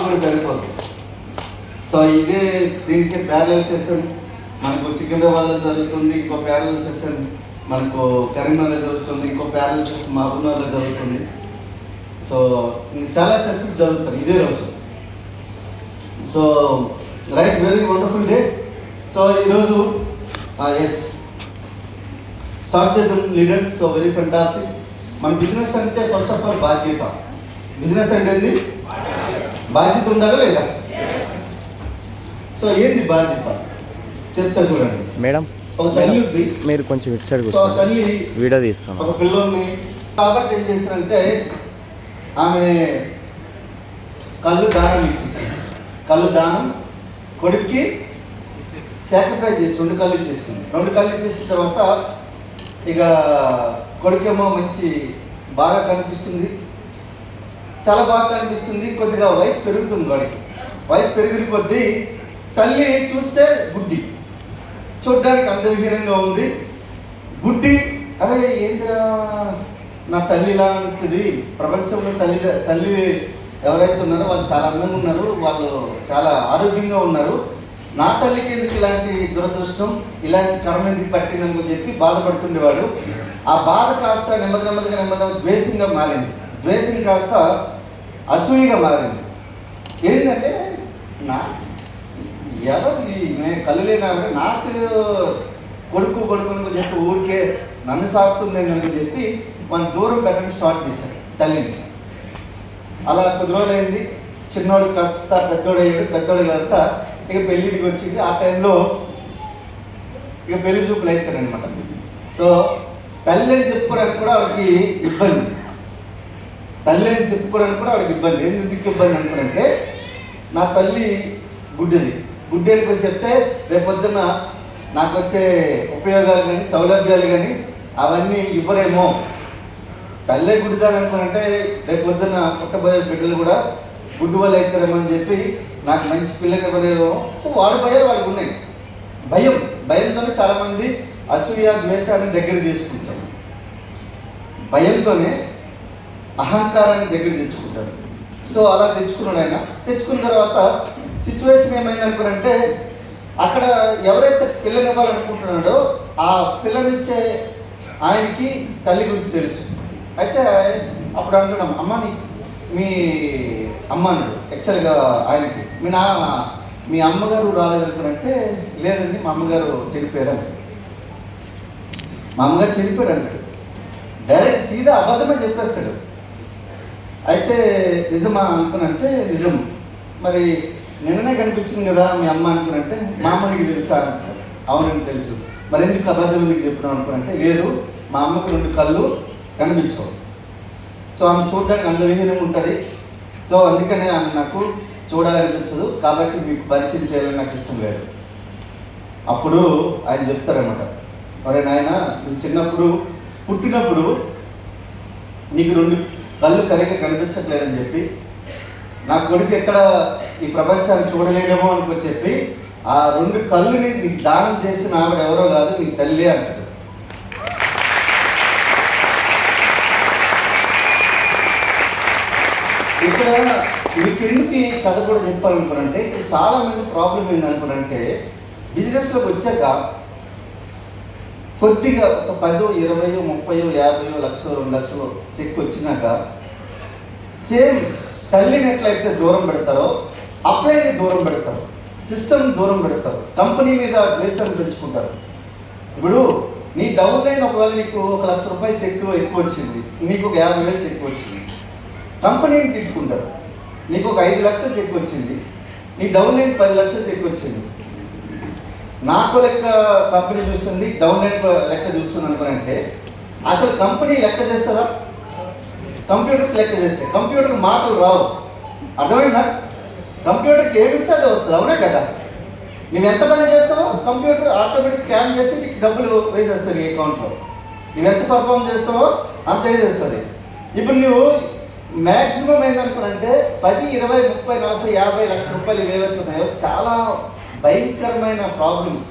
కూడా సరిపోతుంది. సో ఇదే దీనికి ప్యారలల్ సెషన్ మనకు సికింద్రాబాద్లో జరుగుతుంది, ఇంకో ప్యారలల్ సెషన్ మనకు కరీంనగర్లో జరుగుతుంది, ఇంకో ప్యారలల్ సెషన్ మహబూబ్నగర్లో జరుగుతుంది. సో చాలా సెషన్స్ జరుగుతాయి ఇదే రోజు. So right, very wonderful day. So ఈరోజు ఎస్ స్టార్ట్ చేద్దాం లీడర్స్. So very fantastic. మన బిజినెస్ అంటే ఫస్ట్ ఆఫ్ ఆల్ బాధ్యత. బిజినెస్ అంటే ఏంది? బాధ్యత ఉండాలా లేదా? సో ఏంటి బాధ్యత చెప్తా చూడండి మేడం. ఒక తల్లి ఉంది, మీరు కొంచెం ఇటు సైడ్ సో తల్లి వీడియో తీస్తాం ఒక పిల్లోని కాబట్టి ఏం చేస్తారంటే ఆమె కళ్ళు దానం ఇచ్చేసింది. కళ్ళు దానం కొడుక్కి సాక్రిఫైస్ చేసి 2 కళ్ళు ఇచ్చేస్తుంది. 2 కళ్ళు ఇచ్చేసిన తర్వాత ఇక కొడుకేమో మంచి బాగా కనిపిస్తుంది, చాలా బాగా కనిపిస్తుంది. కొద్దిగా వయసు పెరుగుతుంది వాడికి. వయసు పెరిగిన కొద్దీ తల్లి చూస్తే గుడ్డి, చూడ్డానికి అందవిహీనంగా ఉంది, గుడ్డి. అరే ఏంటిరా నా తల్లి ఇలా ఉంటుంది. ప్రపంచంలో తల్లి ఎవరైతే ఉన్నారో వాళ్ళు చాలా అందంగా ఉన్నారు, వాళ్ళు చాలా ఆరోగ్యంగా ఉన్నారు, నా తల్లికి ఎందుకు ఇలాంటి దురదృష్టం, ఇలాంటి కర్మ ఎందుకు పట్టిందని చెప్పి బాధపడుతుండేవాడు. ఆ బాధ కాస్త నెమ్మదిగా ద్వేషంగా మారింది. ద్వేషం కాస్త అసూయగా మారింది. ఏంటంటే నా ఎవరు నేను కళ్ళు లేనావిడ నాకు కొడుకు చెప్పి ఊరికే నన్ను సాగుతుంది అని చెప్పి మన దూరం పెట్టడం స్టార్ట్ చేశాడు తల్లిని. అలా కొద్ది రోజులైంది. చిన్నోడు కాస్త పెద్దోడు అయ్యాడు, పెద్దోడు కాస్త ఇక పెళ్ళికి వచ్చింది. ఆ టైంలో ఇక పెళ్లి చూపులు అవుతాడు అనమాట. సో తల్లి అని చెప్పుకోవడానికి కూడా వాడికి ఇబ్బంది. ఎందుకు ఇబ్బంది అనుకుంటే నా తల్లి గుడ్డిది. గుడ్డి అని కొంచెం చెప్తే రేపొద్దున నాకు వచ్చే ఉపయోగాలు కానీ సౌలభ్యాలు కానీ అవన్నీ ఇవ్వరేమో. తల్లే గుడ్డిదాని అనుకుంటే రేపొద్దున పుట్టబోయే బిడ్డలు కూడా గుడ్డు వాళ్ళు అవుతారేమో అని చెప్పి నాకు మంచి పిల్లలు ఇవ్వలేమో. సో వాళ్ళ వాళ్ళకు ఉన్నాయి. భయంతోనే చాలామంది అసూయ ద్వేషాన్ని దగ్గర తీసుకుంటారు. భయంతోనే అహంకారాన్ని దగ్గర తెచ్చుకుంటాడు. సో అలా తెచ్చుకున్నాడు ఆయన. తెచ్చుకున్న తర్వాత సిచ్యువేషన్ ఏమైంది అనుకుంటే అక్కడ ఎవరైతే పిల్లని ఇవ్వాలనుకుంటున్నాడో ఆ పిల్లనిచ్చే ఆయనకి తల్లి గురించి తెలుసు. అయితే అప్పుడు అంటున్నాం, మీ అమ్మ అన్నాడు. యాక్చువల్గా ఆయనకి మీ అమ్మగారు రాలేదనుకునంటే లేదండి మా అమ్మగారు చనిపోయారు అన్నాడు. డైరెక్ట్ సీదా అబద్ధమే చెప్పేస్తాడు. అయితే నిజమా అనుకునంటే నిజం. మరి నిన్ననే కనిపించింది కదా మీ అమ్మ అనుకునంటే మా అమ్మనికి తెలుసా అంటారు. అవునని తెలుసు. మరి ఎందుకు అబద్ధం ఎందుకు చెప్పినాం అనుకునంటే లేదు, మా అమ్మకు 2 కళ్ళు కనిపించవు. సో ఆమె చూడడానికి అందవిహీనంగా ఉంటుంది. సో అందుకనే ఆమె నాకు చూడాలనిపించదు, కాబట్టి మీకు పరిచయం చేయాలని నాకు ఇష్టం లేదు. అప్పుడు ఆయన చెప్తారన్నమాట, మరి నాయన నువ్వు పుట్టినప్పుడు నీకు 2 కళ్ళు సరిగ్గా కనిపించట్లేదని చెప్పి నా కొడుకు ఎక్కడ ఈ ప్రపంచాన్ని చూడలేడేమో అనుకో చెప్పి ఆ 2 కళ్ళుని నీకు దానం చేసిన ఆవిడ ఎవరో కాదు, నీ తల్లి అంటాడు. ఇక్కడ మీకు ఎందుకు ఈ కథ కూడా చెప్పాలనుకున్నంటే చాలా మంది ప్రాబ్లం ఏందనుకున్నంటే బిజినెస్లోకి వచ్చాక కొద్దిగా ఒక 10, 20, 30, 50, 1,00,000, 2,00,000 చెక్ వచ్చినాక సేమ్ తల్లిని ఎట్లయితే దూరం పెడతారో అప్లైని దూరం పెడతారు, సిస్టమ్ దూరం పెడతారు, కంపెనీ మీద ద్వేషాన్ని పెంచుకుంటారు. ఇప్పుడు నీ డౌన్ లైన్ ఒకవేళ నీకు 1,00,000 రూపాయలు చెక్ ఎక్కువ వచ్చింది, నీకు ఒక 50,000 చెక్ వచ్చింది, కంపెనీని తిట్టుకుంటారు. నీకు ఒక 5 లక్షలు చెక్ వచ్చింది, నీ డౌన్ లైన్ 10 లక్షలు చెక్ వచ్చింది. నాకు లెక్క కంపెనీ చూస్తుంది, డౌన్ లైన్ లెక్క చూస్తుంది అనుకునంటే అసలు కంపెనీ లెక్క చేస్తుందా? కంప్యూటర్స్ లెక్క చేస్తాయి. కంప్యూటర్ మాటలు రావు. అర్థమైందా? కంప్యూటర్కి ఏమిస్తే అది వస్తుంది. అవునా కదా? నువ్వు ఎంత పని చేస్తావో కంప్యూటర్ ఆటోమేటిక్ స్కాన్ చేసి నీకు డబ్బులు వేసేస్తుంది అకౌంట్లో. నువ్వు ఎంత పర్ఫామ్ చేస్తావో అంత వేసేస్తుంది. ఇప్పుడు నువ్వు మ్యాక్సిమం ఏంటనుకునంటే 10, 20, 30, 40, 50 లక్షల రూపాయలు ఏవైతున్నాయో చాలా భయంకరమైన ప్రాబ్లమ్స్.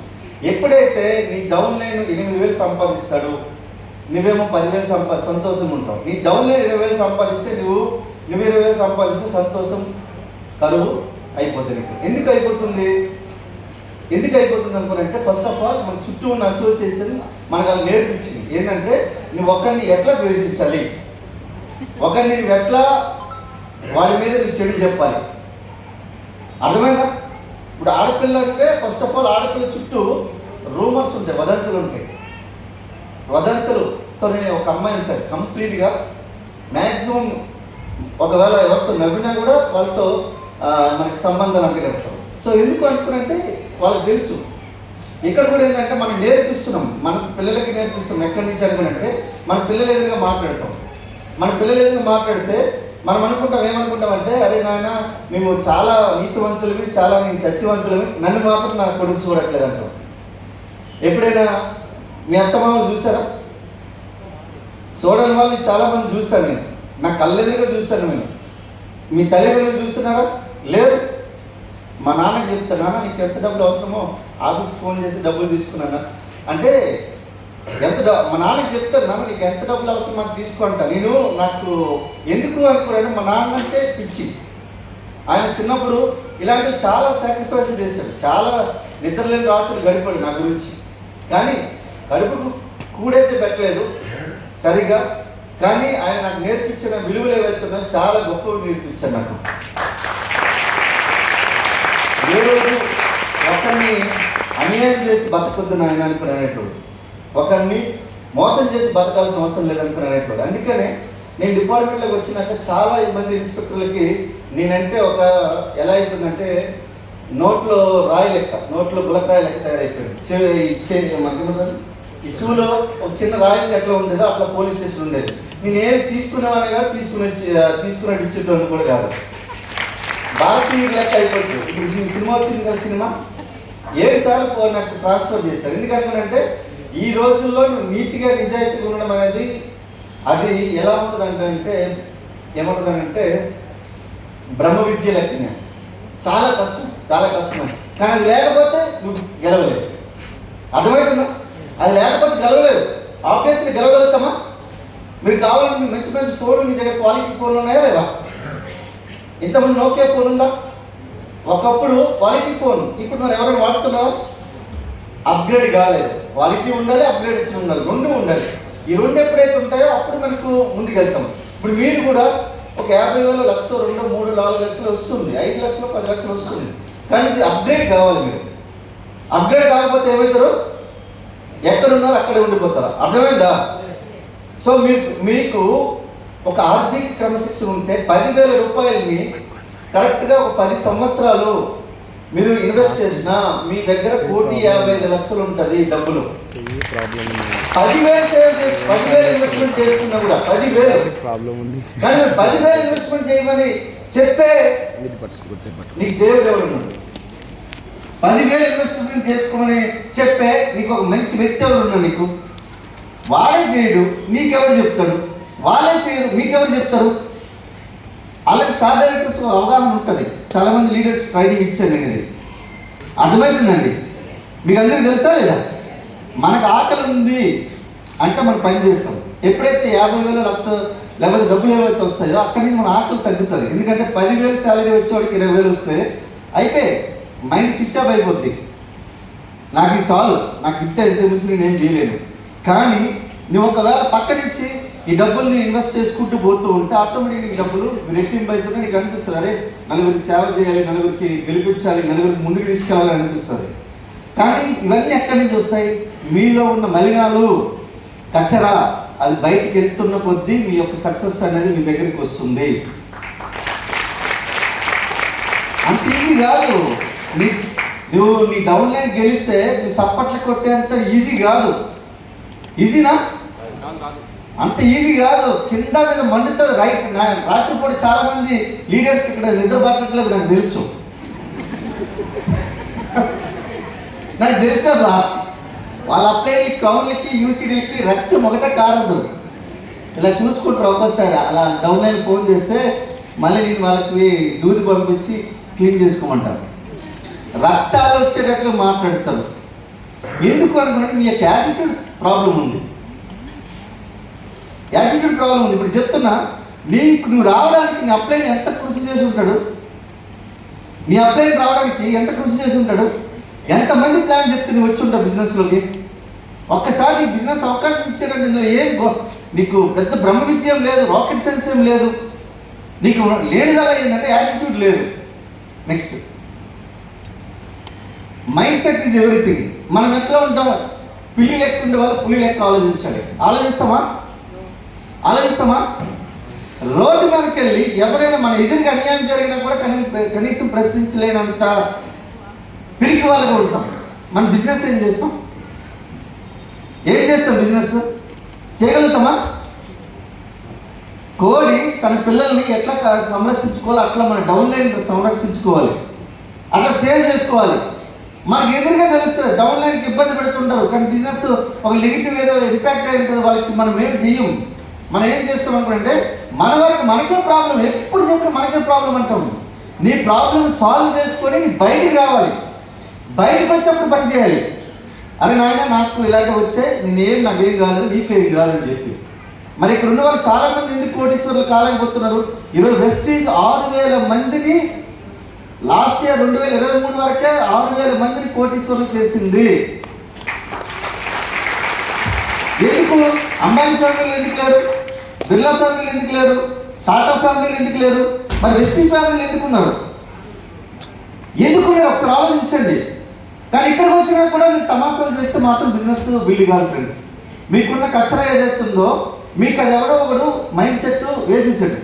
ఎప్పుడైతే నీ డౌన్ లైన్ 8,000 సంపాదిస్తాడు, నువ్వేమో 10,000 సంతోషం ఉంటావు. నీ డౌన్ లైన్ 20,000 సంపాదిస్తే నువ్వు 20,000 సంపాదిస్తే సంతోషం కరువు అయిపోతుంది. ఎందుకు అయిపోతుంది అనుకున్నారంటే ఫస్ట్ ఆఫ్ ఆల్ మన చుట్టూ ఉన్న అసోసియేషన్ మనకు అది నేర్పించింది ఏంటంటే నువ్వు ఒకరిని ఎట్లా ద్వేషించాలి, ఒకరిని నువ్వు ఎట్లా వాళ్ళ మీద నువ్వు చెడు చెప్పాలి. అర్థమైందా? ఇప్పుడు ఆడపిల్ల అంటే ఫస్ట్ ఆఫ్ ఆల్ ఆడపిల్ల చుట్టూ రూమర్స్ ఉంటాయి, వదంతులు ఉంటాయి. వదంతులతోనే ఒక అమ్మాయి ఉంటుంది కంప్లీట్గా మ్యాక్సిమం ఒకవేళ ఎవరితో నవ్వినా కూడా వాళ్ళతో మనకి సంబంధాలు అంటగడతారు. సో ఎందుకు అనుకున్నంటే వాళ్ళకి తెలుసు. ఇక్కడ కూడా ఏంటంటే మనం నేర్పిస్తున్నాం, మన పిల్లలకి నేర్పిస్తున్నాం. ఎక్కడి నుంచి అనుకున్నంటే మన పిల్లలు ఎదురుగా మాట్లాడతాం. మన పిల్లలు ఎదురుగా మాట్లాడితే మనం అనుకుంటాం, ఏమనుకుంటామంటే అరే నాయన మేము చాలా నీతివంతులమి, చాలా నేను సత్యవంతులమి, నన్ను మాత్రం నా కొడుకు చూడట్లేదు అంటాం. ఎప్పుడైనా మీ అత్తమామలు చూసారా? చూడని వాళ్ళని చాలామంది చూశాను నేను, నా కళ్ళెదురుగా చూశాను నేను. మీ తల్లిదండ్రులు చూస్తున్నారా? లేదు. మా నాన్నకి చెప్తాను, నాన్న నీకు ఎంత డబ్బులు అవసరమో ఆఫీస్కి ఫోన్ చేసి డబ్బులు తీసుకున్నాను అంటే మా నాన్నకి చెప్తాను, నాన్న నీకు ఎంత డబ్బులు అవసరం నాకు తీసుకుంటా. నేను నాకు ఎందుకు అనుకున్నాను, మా నాన్న అంటే పిచ్చి. ఆయన చిన్నప్పుడు ఇలాంటివి చాలా సాక్రిఫైస్ చేశాడు, చాలా నిద్రలేని రాత్రులు గడిపాడు నా గురించి. కానీ కడుపుకు కూడైతే పెట్టలేదు సరిగ్గా, కానీ ఆయన నాకు నేర్పించిన విలువలు ఏవైతున్నాయో చాలా గొప్పగా నేర్పించాడు నాకు. ఏ రోజు ఒకరిని అన్యాయం చేసి బతకొద్దు నాయన అనుకునేటోడు, ఒకరిని మోసం చేసి బతకాల్సిన అవసరం లేదనుకునేటోడు. అందుకనే నేను డిపార్ట్మెంట్లోకి వచ్చినాక చాలా మంది ఇన్స్పెక్టర్లకి నేనంటే ఒక ఎలా అయిపోయిందంటే నోట్లో రాయి లెక్క, నోట్లో గులకాయ లెక్క తయారైపోయింది. మనకి ఈ షూలో ఒక చిన్న రాయి ఎట్లా ఉండేదో అట్లా పోలీస్ స్టేషన్ ఉండేది. నేను ఏం తీసుకునేవాడిని కాదు, తీసుకున్నట్టు ఇచ్చేటోళ్ళు కూడా కాదు. భారతీయ లెక్క అయిపోతుంది. ఇప్పుడు సినిమా వచ్చింది కదా, సినిమా 7 సార్లు నాకు ట్రాన్స్ఫర్ చేశారు. ఎందుకంటే ఈ రోజుల్లో నీతిగా నిజాయితీగా ఉండడం అనేది అది ఎలా ఉంటుందంటే ఏమంటుందంటే బ్రహ్మ విద్య లెక్కనే, చాలా కష్టం. కానీ అది లేకపోతే నువ్వు గెలవలేవు. అర్థమవుతుందా? అది లేకపోతే గెలవలేవు. ఆబ్వియస్లీ గెలవగలుగుతామా? మీరు కావాలంటే మంచి ఫోన్లు మీ దగ్గర క్వాలిటీ ఫోన్లు ఉన్నాయా లేవా? ఇంతమంది నోకియా ఫోన్ ఉందా? ఒకప్పుడు క్వాలిటీ ఫోన్, ఇప్పుడు మనం ఎవరైనా వాడుతున్నారా? అప్గ్రేడ్ కాలేదు. క్వాలిటీ ఉండాలి, అప్గ్రేడేషన్ ఉండాలి, రెండు ఉండాలి. ఈ రెండు ఎప్పుడైతే ఉంటాయో అప్పుడు మనకు ముందుకెళ్తాం. ఇప్పుడు మీరు కూడా ఒక 50,000, 1,00,000, 2, 3, 4 లక్షలు వస్తుంది, 5 లక్షలు, 10 లక్షలు వస్తుంది. కానీ ఇది అప్గ్రేడ్ కావాలి. మీరు అప్గ్రేడ్ కాకపోతే ఏమవుతారు? ఎక్కడున్నారో అక్కడే ఉండిపోతారు. అర్థమైందా? సో మీకు ఒక ఆర్థిక క్రమశిక్షణ ఉంటే 10,000 రూపాయలని కరెక్ట్గా ఒక 10 సంవత్సరాలు మీరు ఇన్వెస్ట్ చేసినా మీ దగ్గర 1,55,00,000 ఉంటుంది డబ్బులు. 10,000 ఇన్వెస్ట్మెంట్ చేసుకున్నా కూడా 10,000 కానీ 10,000 ఇన్వెస్ట్మెంట్ చేయమని చెప్పే నీకు దేవుడు ఎవరు ఉన్నాడు? 10,000 ఇన్వెస్ట్మెంట్ చేసుకోమని చెప్పే నీకు ఒక మంచి వ్యక్తి ఎవరు ఉన్నాడు? నీకు వాడే చేయడు, నీకెవరు చెప్తాడు? వాళ్ళే చేయరు, మీకెవరు చెప్తారు? అలాగే స్టార్ డైరెక్టర్స్ అవగాహన ఉంటుంది. చాలామంది లీడర్స్ ట్రైనింగ్ ఇచ్చాను నేను. ఇది అర్థమవుతుందండి మీకు అందరికీ తెలుసా లేదా? మనకు ఆకలి ఉంది అంటే మనం పని చేస్తాం. ఎప్పుడైతే 50,000, 1,00,000 లేకపోతే డబ్బులు ఏవైతే వస్తాయో అక్కడి నుంచి మన ఆకలి తగ్గుతుంది. ఎందుకంటే 10,000 శాలరీ వచ్చేవాడికి 20,000 వస్తే అయిపోయి మైండ్ స్విచ్ ఆఫ్ అయిపోద్ది. నాకు ఇది చాలు, నాకు ఇంత మించి నేనేం చేయలేను. కానీ నువ్వు ఒకవేళ పక్క నుంచి ఈ డబ్బుల్ని ఇన్వెస్ట్ చేసుకుంటూ పోతూ ఉంటే ఆటోమేటిక్గా డబ్బులు రెట్టింపు అవుతుంటే నీకు అనిపిస్తుంది, అరే నలుగురికి సేవ చేయాలి, నలుగురికి గెలిపించాలి, నలుగురికి ముందుకు తీసుకెళ్ళాలి అనిపిస్తుంది. కానీ ఇవన్నీ ఎక్కడి నుంచి వస్తాయి? మీలో ఉన్న మలినాలు, కచరా అది బయటికి వెళ్తున్న కొద్దీ మీ యొక్క సక్సెస్ అనేది మీ దగ్గరికి వస్తుంది. అంత ఈజీ కాదు. నువ్వు నీ డౌన్లైన్ గెలిస్తే నువ్వు సప్పట్లు కొట్టేంత ఈజీ కాదు. ఈజీనా? అంత ఈజీ కాదు. కింద మీద మండుతుంది. రాత్రిపూట చాలా మంది లీడర్స్ ఇక్కడ నిద్ర పట్టట్లేదు, నాకు తెలుసు. నాకు తెలుసా వాళ్ళ అప్లైకి, క్రౌన్లకి, యూసీడీలకి రక్తం ఒకటే కారదు. ఇలా చూసుకుంటారు. ఒక్కోసారి అలా డౌన్లైన్ ఫోన్ చేస్తే మళ్ళీ నేను వాళ్ళకి దూది పంపించి క్లీన్ చేసుకోమంటారు. రక్తాలు వచ్చేటట్లు మాట్లాడతారు. ఎందుకు అనుకున్నట్టు మీ యొక్క యాటిట్యూడ్ ప్రాబ్లం ఉంది. ఇప్పుడు చెప్తున్నా, నువ్వు రావడానికి నీ అప్లైన్ ఎంత కృషి చేసి ఉంటాడు. నీ అబ్బాయి రావడానికి ఎంత కృషి చేసి ఉంటాడు, ఎంతమంది ప్లాన్ చెప్తే నువ్వు వచ్చి ఉంటావు బిజినెస్లోకి. ఒక్కసారి నీ బిజినెస్ అవకాశం ఇచ్చారంటే ఇందులో నీకు పెద్ద బ్రహ్మ విద్యం లేదు, రాకెట్ సైన్స్ ఏం లేదు, నీకు లేనిదలా ఏంటంటే యాటిట్యూడ్ లేదు. Next, mind set is everything. మనం ఎట్లా ఉంటాం, పిల్లి లెక్క ఉండే వాళ్ళు పులి లెక్క ఆలోచించాలి. ఆలోచిస్తామా? రోడ్డు మీదకి వెళ్ళి ఎవరైనా మన ఎదురుగా అన్యాయం జరిగినా కూడా కనీసం ప్రశ్నించలేనంత పిరికి వాళ్ళగా ఉంటాం. మన బిజినెస్ ఏం చేస్తాం బిజినెస్ చేయగలుగుతామా? కోడి తన పిల్లల్ని ఎట్లా సంరక్షించుకోవాలి, అట్లా మన డౌన్ లైన్ సంరక్షించుకోవాలి, అట్లా సేల్ చేసుకోవాలి. మనకు ఎదురుగా తెలుస్తుంది డౌన్ లైన్కి ఇబ్బంది పెడుతుంటారు, కానీ బిజినెస్ ఒక నెగిటివ్ ఏదో ఇంపాక్ట్ అయి ఉంటుంది వాళ్ళకి. మనం ఏం చెయ్యం. మనం ఏం చేస్తాం అనుకుంటే మన వరకు మనకే ప్రాబ్లం, ఎప్పుడు చెప్పిన మనకే ప్రాబ్లం అంటాం. నీ ప్రాబ్లం సాల్వ్ చేసుకొని బయటికి రావాలి. బయటకు వచ్చేప్పుడు పని చేయాలి. అరే నాయన నాకు ఇలాంటివి వచ్చే, నాకేం కాదు, నీకేం కాదని చెప్పి. మరి ఇక్కడ ఉన్న వాళ్ళు చాలా మంది ఎందుకు కోటీశ్వరులు కాలేకపోతున్నారు? ఈరోజు వెస్టీజ్ 6,000 మందిని లాస్ట్ ఇయర్ 2023 వరకే 6,000 మందిని కోటీశ్వరులు చేసింది. ఎందుకు? అంబానీ ఫ్యామిలీలు ఎందుకు లేరు? బిర్లా ఫ్యామిలీలు ఎందుకు లేరు? టాటా ఫ్యామిలీలు ఎందుకు లేరు? మరి వెస్టీజ్ ఫ్యామిలీలు ఎందుకున్నారు? ఒకసారి ఆలోచించండి. కానీ ఇక్కడికి వచ్చినా కూడా మీరు తమాషాలు చేస్తే మాత్రం బిజినెస్ బిల్డ్ కాదు ఫ్రెండ్స్. మీకున్న కచరా ఏదైతుందో మీకు అది ఎవడో ఒకడు మైండ్ సెట్ వేసేసాడు.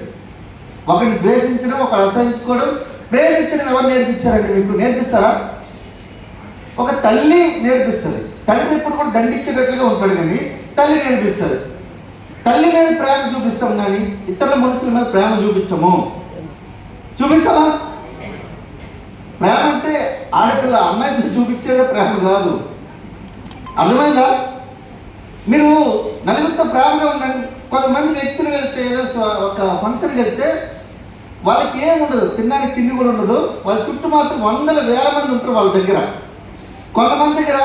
ఒకరిని ద్వేషించడం, ఒకరు అసహించుకోవడం, ప్రేమించడం ఎవరు నేర్పించారండి? మీకు నేర్పిస్తారా? ఒక తల్లి నేర్పిస్తుంది. తండ్రి ఇప్పుడు కూడా దండించేటట్లుగా ఉంటాడు, కానీ తల్లి నేర్పిస్తుంది. తల్లి మీద ప్రేమ చూపిస్తాం, కానీ ఇతరుల మనుషుల మీద ప్రేమ చూపిస్తామా? ప్రేమ అంటే ఆడపిల్ల అమ్మాయితో చూపించేదే ప్రేమ కాదు. అర్థమైందా? మీరు నలుగురితో ప్రేమగా ఉండండి. కొంతమంది వ్యక్తులు వెళ్తే ఒక ఫంక్షన్కి వెళ్తే వాళ్ళకి ఏముండదు, తినడానికి తిండి కూడా ఉండదు. వాళ్ళ చుట్టూ మాత్రం 100,000 మంది ఉంటారు వాళ్ళ దగ్గర. కొంతమంది దగ్గర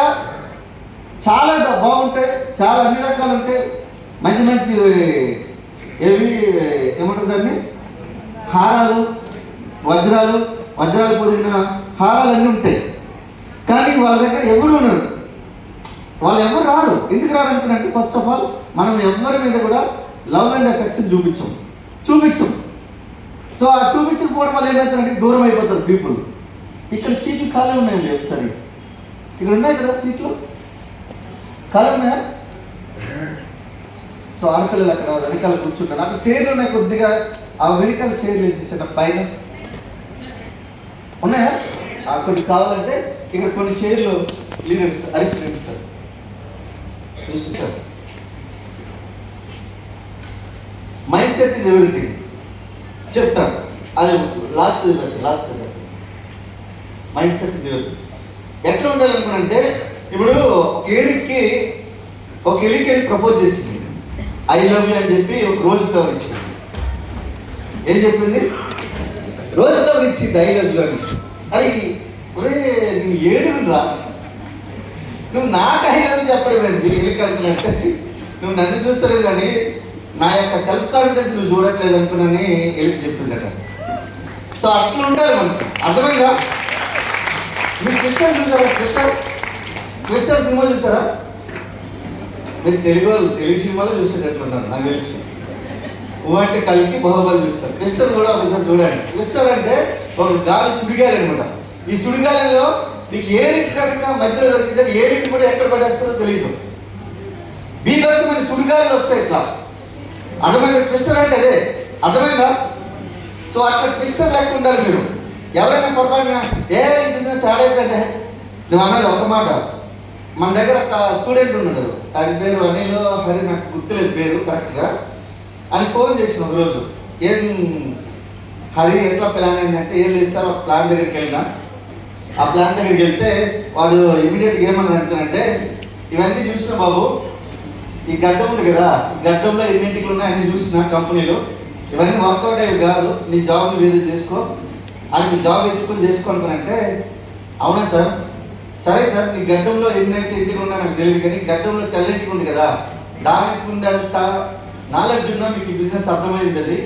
చాలా బాగుంటాయి, చాలా అన్ని రకాలు ఉంటాయి, మంచి మంచి ఏమంటారు దాన్ని, హారాలు, వజ్రాలు పొదిగిన హారాలు అన్నీ ఉంటాయి. కానీ వాళ్ళ దగ్గర ఎవరు ఉన్నారు, వాళ్ళు ఎవరు రారు. ఎందుకు రారు అనుకున్నట్టు, ఫస్ట్ ఆఫ్ ఆల్ మనం ఎవరి మీద కూడా లవ్ అండ్ ఎఫెక్షన్ చూపించం. సో ఆ చూపించకపోవడం వల్ల ఏమవుతారంటే దూరం అయిపోతారు పీపుల్. ఇక్కడ సీట్లు ఖాళీ ఉన్నాయండి, ఒకసారి ఇక్కడ ఉన్నాయి కదా సీట్లు ఖాళీ ఉన్నాయా? సో ఆడపిల్లలు అక్కడ వెనకాల కూర్చుంటారు. అక్కడ చైర్లు ఉన్నాయి, కొద్దిగా ఆ వెనకాల చైర్లు వేసేసారు పైన ఉన్నాయా? కొన్ని కావాలంటే ఇక్కడ కొన్ని చైర్లు లీడర్స్ అరెస్ట్ చేస్తారు. మైండ్ సెట్ ఈజ్ ఎవ్రీథింగ్ చెప్తాను. అది last mind set is everything. ఎట్లా ఉండాలనుకున్నంటే, ఇప్పుడు ఒక ఎలికి ప్రపోజ్ చేసింది, ఐ లవ్ యూ అని చెప్పి ఒక రోజు ఫ్లవర్ ఇచ్చింది. ఏం చెప్పింది? రోజు ఫ్లవర్ ఇచ్చింది, ఐ లవ్ యూ అని. అది నువ్వు ఏడురా, నువ్వు నాకు ఐ లవ్ యూ చెప్పడం ఏంటి? ఎలికి అనుకున్నట్టు నువ్వు నన్ను చూస్తారు కానీ నా యొక్క సెల్ఫ్ కాన్ఫిడెన్స్ నువ్వు చూడట్లేదు అనుకున్నాని ఎలికి చెప్పిందట. సో అట్లా ఉండాలి మనకు. అర్థమైందా? మీరు కృష్ణ చూసారా? కృష్ణ సినిమా చూసారా? మీరు తెలుగు సినిమాలో చూసేటట్లున్నారు నాకు తెలిసి. అంటే కలికి బాహుబలి చూస్తారు. కృష్ణుడు కూడా ఒకసారి చూడండి. కృష్ణుడు అంటే ఒక గాలి సుడిగాలి అనమాట. ఈ సుడిగాలిలో నీకు ఏ రీతి కనుక మధ్యలో దొరికితే ఏ రీతి కూడా ఎక్కడ పడేస్తారో తెలియదు. మీకోసం మన సుడిగాలు వస్తాయి ఇట్లా. అర్థమైందా? కృష్ణుడు అంటే అదే. అర్థమైందా? సో అట్లా కృష్ణుడు లేకుండా ఉండాలి మీరు. ఎవరైనా పొరపాటున బిజినెస్ ఆడేదంటే నువ్వు అన్నది ఒక మాట. మన దగ్గర ఒక స్టూడెంట్ ఉన్నాడు, ఆయన పేరు అనిల్ హరి, నాకు గుర్తులేదు పేరు కరెక్ట్గా. ఆయన ఫోన్ చేసిన ఒకరోజు, ఏం హరి ఎట్లా ప్లాన్ అయిందంటే, ఏం లేదు సార్ ఒక ప్లాన్ దగ్గరికి వెళ్ళినా. ఆ ప్లాన్ దగ్గరికి వెళ్తే వాళ్ళు ఇమీడియట్గా ఏమని అంటారంటే, ఇవన్నీ చూసిన బాబు, ఈ గడ్డం ఉంది కదా, ఈ గడ్డంలో ఎన్నింటికి ఉన్నాయి అన్ని చూసిన కంపెనీలు, ఇవన్నీ వర్కౌట్ అయ్యి కాదు, నీ జాబ్ వేరే చేసుకో అని, మీ జాబ్ ఎత్తుకొని చేసుకోనుకునంటే, అవునా సార్, సరే సార్ నీ గడ్డంలో ఎన్నైతే ఇంటికి ఉన్నా నాకు తెలియదు, కానీ గడ్డంలో తెల్లటికి ఉంది కదా, దానికి ఉండేంత నాలెడ్జ్ ఉన్నా మీకు బిజినెస్ అర్థమై ఉంటుంది.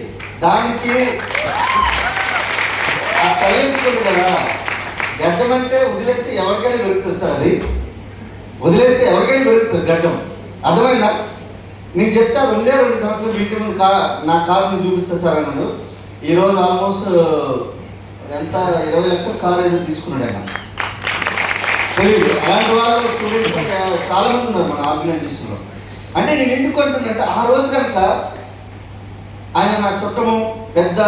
దానికి ఆ తెల్లటికి ఉంది కదా, గడ్డం అంటే వదిలేస్తే ఎవరికైనా పెరుగుతుంది సార్. అది వదిలేస్తే ఎవరికైనా పెరుగుతుంది గడ్డం. అర్థమైందా? నేను చెప్తా 2 సంవత్సరాలు ఇంటి ముందు నా కారుని చూపిస్తా సార్ అన్నాడు. ఈరోజు ఆల్మోస్ట్ ఎంత 20 లక్షల కారు ఏదో తీసుకున్నాడు ఆయన. తెలియదు. అలాంటి వాళ్ళు స్టూడెంట్స్ చాలా మంది ఉన్నారు మన ఆర్గనైజేషన్లో. అంటే నేను ఎందుకు అంటున్నానంటే ఆ రోజు కనుక ఆయన నా చుట్టము పెద్ద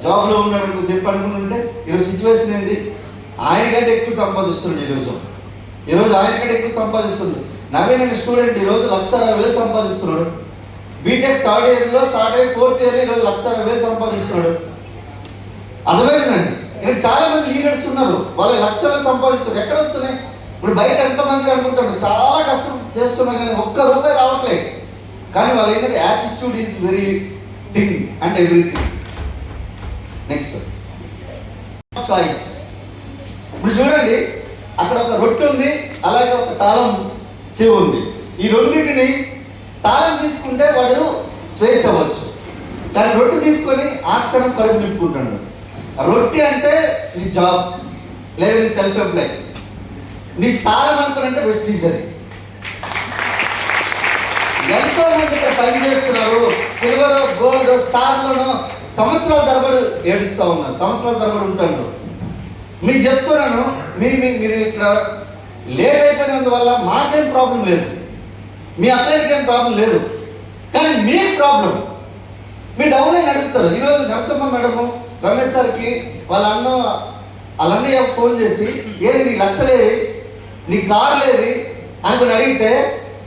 జాబ్లో ఉన్నాడు చెప్పి అనుకుంటుంటే ఈరోజు సిచ్యువేషన్ ఏంటి? ఆయన కంటే ఎక్కువ సంపాదిస్తుండే ఈరోజు ఆయన కంటే ఎక్కువ సంపాదిస్తుండే. నవీన స్టూడెంట్ ఈరోజు 1,60,000 సంపాదిస్తున్నాడు. బీటెక్ 3rd ఇయర్లో స్టార్ట్ అయ్యి 4th ఇయర్లో ఈరోజు 1,60,000 సంపాదిస్తున్నాడు. అర్థమైందండి. ఇక్కడ చాలా మంది లీడర్స్ ఉన్నారు, వాళ్ళు లక్షలు సంపాదిస్తారు. ఎక్కడ వస్తున్నాయి? ఇప్పుడు బయట ఎంతమంది అనుకుంటారు చాలా కష్టం చేస్తున్నారు కానీ ₹1 రావట్లేదు. కానీ వాళ్ళు ఏంటంటే attitude is very thing and everything. Next choice. ఇప్పుడు చూడండి, అక్కడ ఒక రొట్టె ఉంది, అలాగే ఒక తాళం చెవి ఉంది. ఈ రెండింటిని తాళం తీసుకుంటే వాడు స్వేచ్ఛ అవ్వచ్చు, కానీ రొట్టె తీసుకొని ఆక్షరం కడుపు నింపుకుంటాడు. రొట్టె అంటే నీ జాబ్ లేదా నీ సెల్ఫ్ ఎంప్లాయ్. నీ తాళం అనుకున్నంటే వెస్టీజ్. అది ఎంతో మంది ఇక్కడ పని చేస్తున్నారు. సిల్వర్, గోల్డ్, స్టార్లను సంవత్సరాల తరబడి ఏడుస్తూ ఉన్నారు, సంవత్సరాల తరబడి ఉంటారు. మీకు చెప్తున్నాను, మీరు ఇక్కడ లేట్ అయిపోయినందువల్ల మాకేం ప్రాబ్లం లేదు, మీ అబ్బాయికి ఏం ప్రాబ్లం లేదు, కానీ మీ ప్రాబ్లం. మీ డౌన్ అయిన అడుగుతారు. ఈరోజు నరసింహ మేడము రమేష్ సార్కి వాళ్ళన్నీ ఫోన్ చేసి ఏది నీ లక్షలేవి, నీ కారు లేవి అనుకుని అడిగితే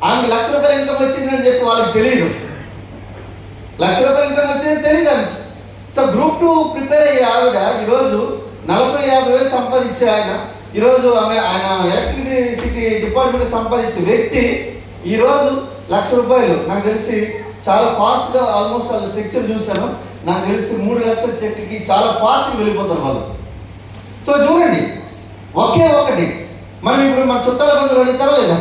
ఆమెకు ₹1,00,000 ఇన్కమ్ వచ్చిందని చెప్పి వాళ్ళకి తెలియదు. ₹1,00,000 ఇన్కమ్ వచ్చిందని తెలియదు అని. సో గ్రూప్ 2 ప్రిపేర్ అయ్యే ఆవిడ ఈరోజు 40,000-50,000 సంపాదించే ఆయన ఈరోజు ఆయన ఎలక్ట్రిసిటీ డిపార్ట్మెంట్ సంపాదించే వ్యక్తి ఈరోజు ₹1,00,000. నాకు తెలిసి చాలా ఫాస్ట్గా ఆల్మోస్ట్ వాళ్ళ స్ట్రక్చర్ చూశాను. నాకు తెలిసి 3 లక్షల చెక్కి చాలా ఫాస్ట్గా వెళ్ళిపోతారు వాళ్ళు. సో చూడండి, ఒకే ఒకటి. మనం ఇప్పుడు మన చుట్టాల బంధువులు అడుగుతారా లేదా?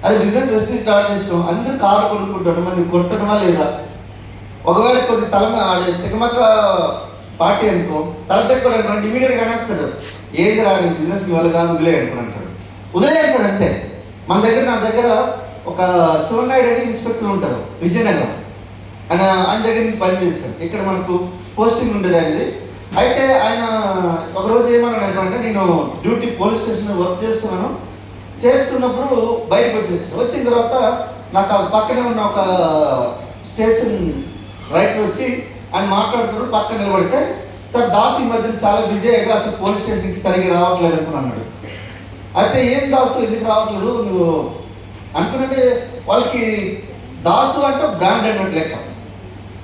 అది బిజినెస్ వెస్ట్ స్టార్ట్ చేస్తాం, అందరూ కారు కొనుక్కుంటాడు, మరి కొట్టడమా లేదా? ఒకవేళ కొద్ది తికమక పార్టీ అనుకో, తలతెక్కడు అనుకోండి, ఇమీడియట్గా అనేస్తాడు, ఏది రాని బిజినెస్ ఇవాళ కాదు వదిలే అనుకుని అంటాడు అంతే. నా దగ్గర ఒక శివనాయుడు ఇన్స్పెక్టర్ ఉంటారు విజయనగరం. ఆయన దగ్గర పని చేస్తాడు. ఇక్కడ మనకు పోస్టింగ్ ఉండేది అనేది. అయితే ఆయన ఒకరోజు ఏమన్నాడు అంటే, నేను డ్యూటీ పోలీస్ స్టేషన్లో వర్క్ చేస్తున్నప్పుడు బయటకు వచ్చేస్తాను. వచ్చిన తర్వాత నాకు పక్కనే ఉన్న ఒక స్టేషన్ రైట్ వచ్చి ఆయన మాట్లాడుతున్నారు. పక్కన నిలబడితే, సార్ దాసు ఈ మధ్యన చాలా బిజీ అయ్యాక అసలు పోలీస్ స్టేషన్కి సరిగ్గా రావట్లేదు అనుకుని అన్నాడు. అయితే ఏం దాసు ఎందుకు రావట్లేదు నువ్వు అనుకున్నట్టే? వాళ్ళకి దాసు అంటే బ్రాండ్ అన్నట్టు లెక్క,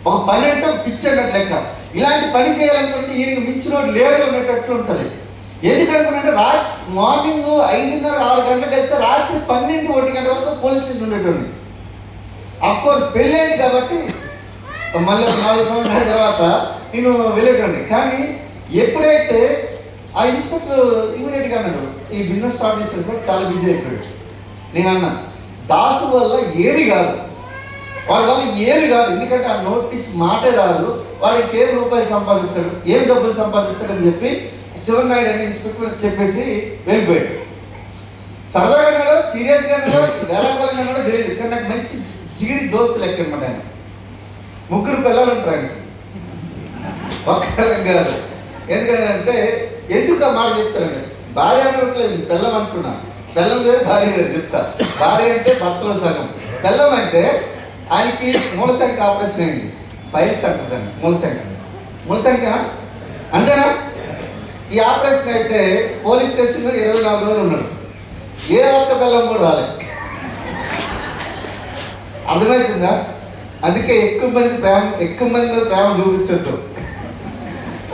ఒక పని అంటే పిచ్చి అన్నట్టు లెక్క. ఇలాంటి పని చేయాలనుకుంటే ఈయనకి మించినోడు లేడు అనేటట్లు ఉంటుంది. ఎందుకనుకుంటే మార్నింగ్ 5:30-6 గంటలకు వెళ్తే రాత్రి 12-1 గంట వరకు పోలీస్ స్టేషన్ ఉండేటోండి. అఫ్కోర్స్ పెళ్ళైంది కాబట్టి మళ్ళీ 4 సంవత్సరాల తర్వాత నేను వెళ్ళేటండి. కానీ ఎప్పుడైతే ఆ ఇన్స్పెక్టర్ ఇమీడియట్గా అన్నాడు, ఈ బిజినెస్ స్టార్ట్ చేస్తే సార్ చాలా బిజీ అయిపోయాడు. నేను అన్నా, దాసు వల్ల ఏమి కాదు, వాళ్ళ వల్ల ఏమి కాదు. ఎందుకంటే ఆ నోట్ పిచ్చి మాటే రాదు. వాడికి ఏం రూపాయలు సంపాదిస్తాడు, ఏం డబ్బులు సంపాదిస్తాడని చెప్పి శివనాయుడు అనే ఇన్స్పెక్టర్ చెప్పేసి వెళ్ళిపోయాడు. సరదాగా కూడా సీరియస్గా కూడా వేళాకోళంగా కూడా తెలియదు. కానీ నాకు మంచి జిగిరి దోస్తు లెక్క అనమాట. ఆయన 3 పిల్లలు ఉంటారు ఆయన, ఒక్క కాదు. ఎందుకంటే ఎందుకు ఆ మాట చెప్తానండి, భార్య అనట్లేదు, పిల్లం అంటున్నా. పిల్లం వేరు, భార్య వేరు చెప్తా. భార్య అంటే భర్తలో సగం, పిల్లం అంటే ఆయనకి మూలసంఖ్య ఆపరేషన్ అయింది. పైల్స్ అంటుందండి, మూలసంఖ్యనా అంతేనా? ఈ ఆపరేషన్ అయితే పోలీస్ స్టేషన్లో 24 రోజులు ఉన్నాడు. ఏ ఒక్క పిల్లం కూడా రాలేదు. అర్థమవుతుందా? అందుకే ఎక్కువ మంది మీద ప్రేమ చూపించద్దు.